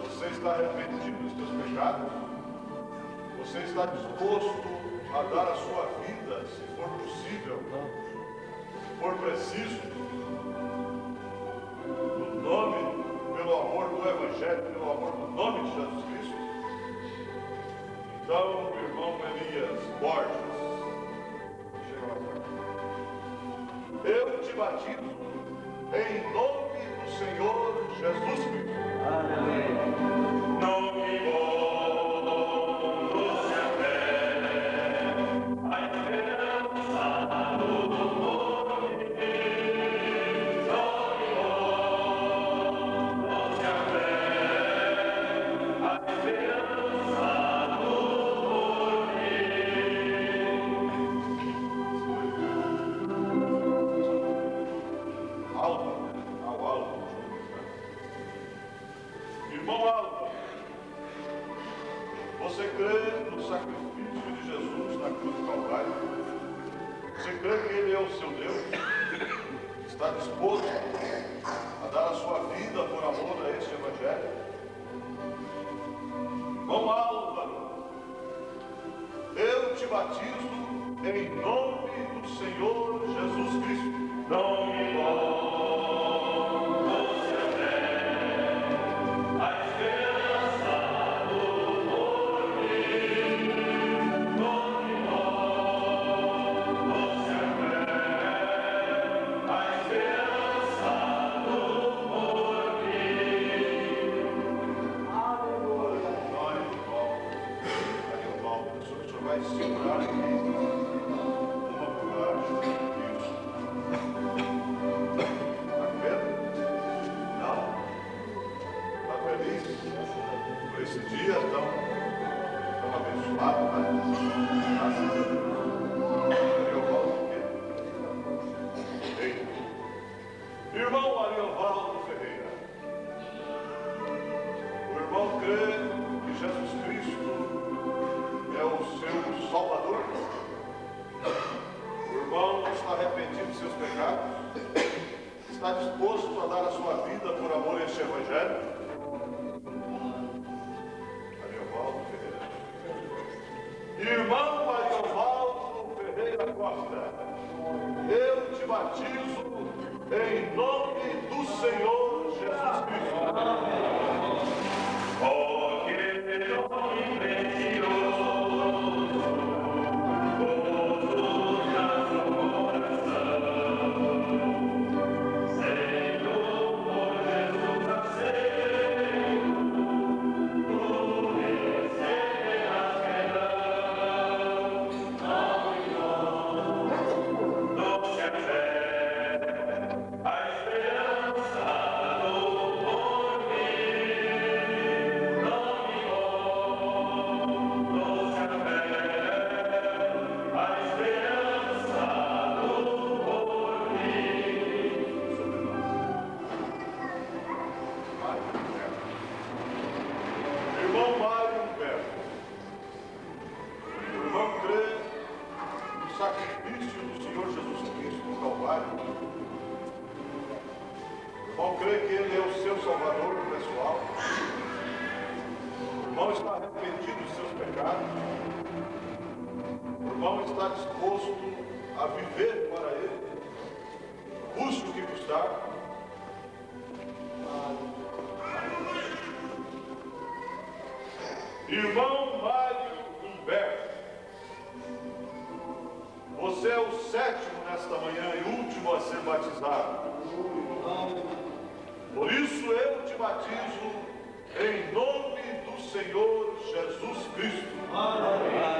Você está arrependido dos seus pecados? Você está disposto a dar a sua vida, se for possível, se for preciso, no nome, pelo amor do Evangelho, pelo amor do nome de Jesus Cristo? Então, irmão Elias Borges, chega lá fora. Eu te batizo em nome do Senhor Jesus Cristo. Nome bom do céu é a esperança do homem. Nome bom do céu é a esperança do Alva, ao Alva. Irmão Alva, você crê no sacrifício de Jesus na cruz do Calvário? Você crê que Ele é o seu Deus? Está disposto a dar a sua vida por amor a este Evangelho? Irmão Álvaro, eu te batizo em nome do Senhor Jesus Cristo. Nome bom do céu é a esperança do homem. Nome bom do céu é a esperança do homem. Glória de Paulo. Aí o Paulo, o senhor vai segurar aqui. Uma por baixo. Isso. Irmão Ariovaldo Ferreira, o irmão crê que Jesus Cristo é o seu Salvador? O irmão está arrependido de seus pecados? Está disposto a dar a sua vida por amor a este Evangelho? Ariovaldo Ferreira. Irmão Ariovaldo Ferreira Costa, eu te batizo em nome do Senhor Jesus Cristo. Oh, que nome precioso, gozo na coração. Senhor, por Jesus nasceu, tu receberás perdão. Doce a fé, a esperança do porvir. Não me doce a fé, a esperança do porvir. Irmão Mário Humberto, o irmão crê no sacrifício do Senhor Jesus Cristo no Calvário. O irmão crê que Ele é o seu Salvador pessoal. O irmão está arrependido de seus pecados. O irmão está disposto a viver para Ele, custe o que custar. Irmão Mário Humberto, você é o sétimo nesta manhã e último a ser batizado. Por isso eu te batizo em nome do Senhor Jesus Cristo. Amém.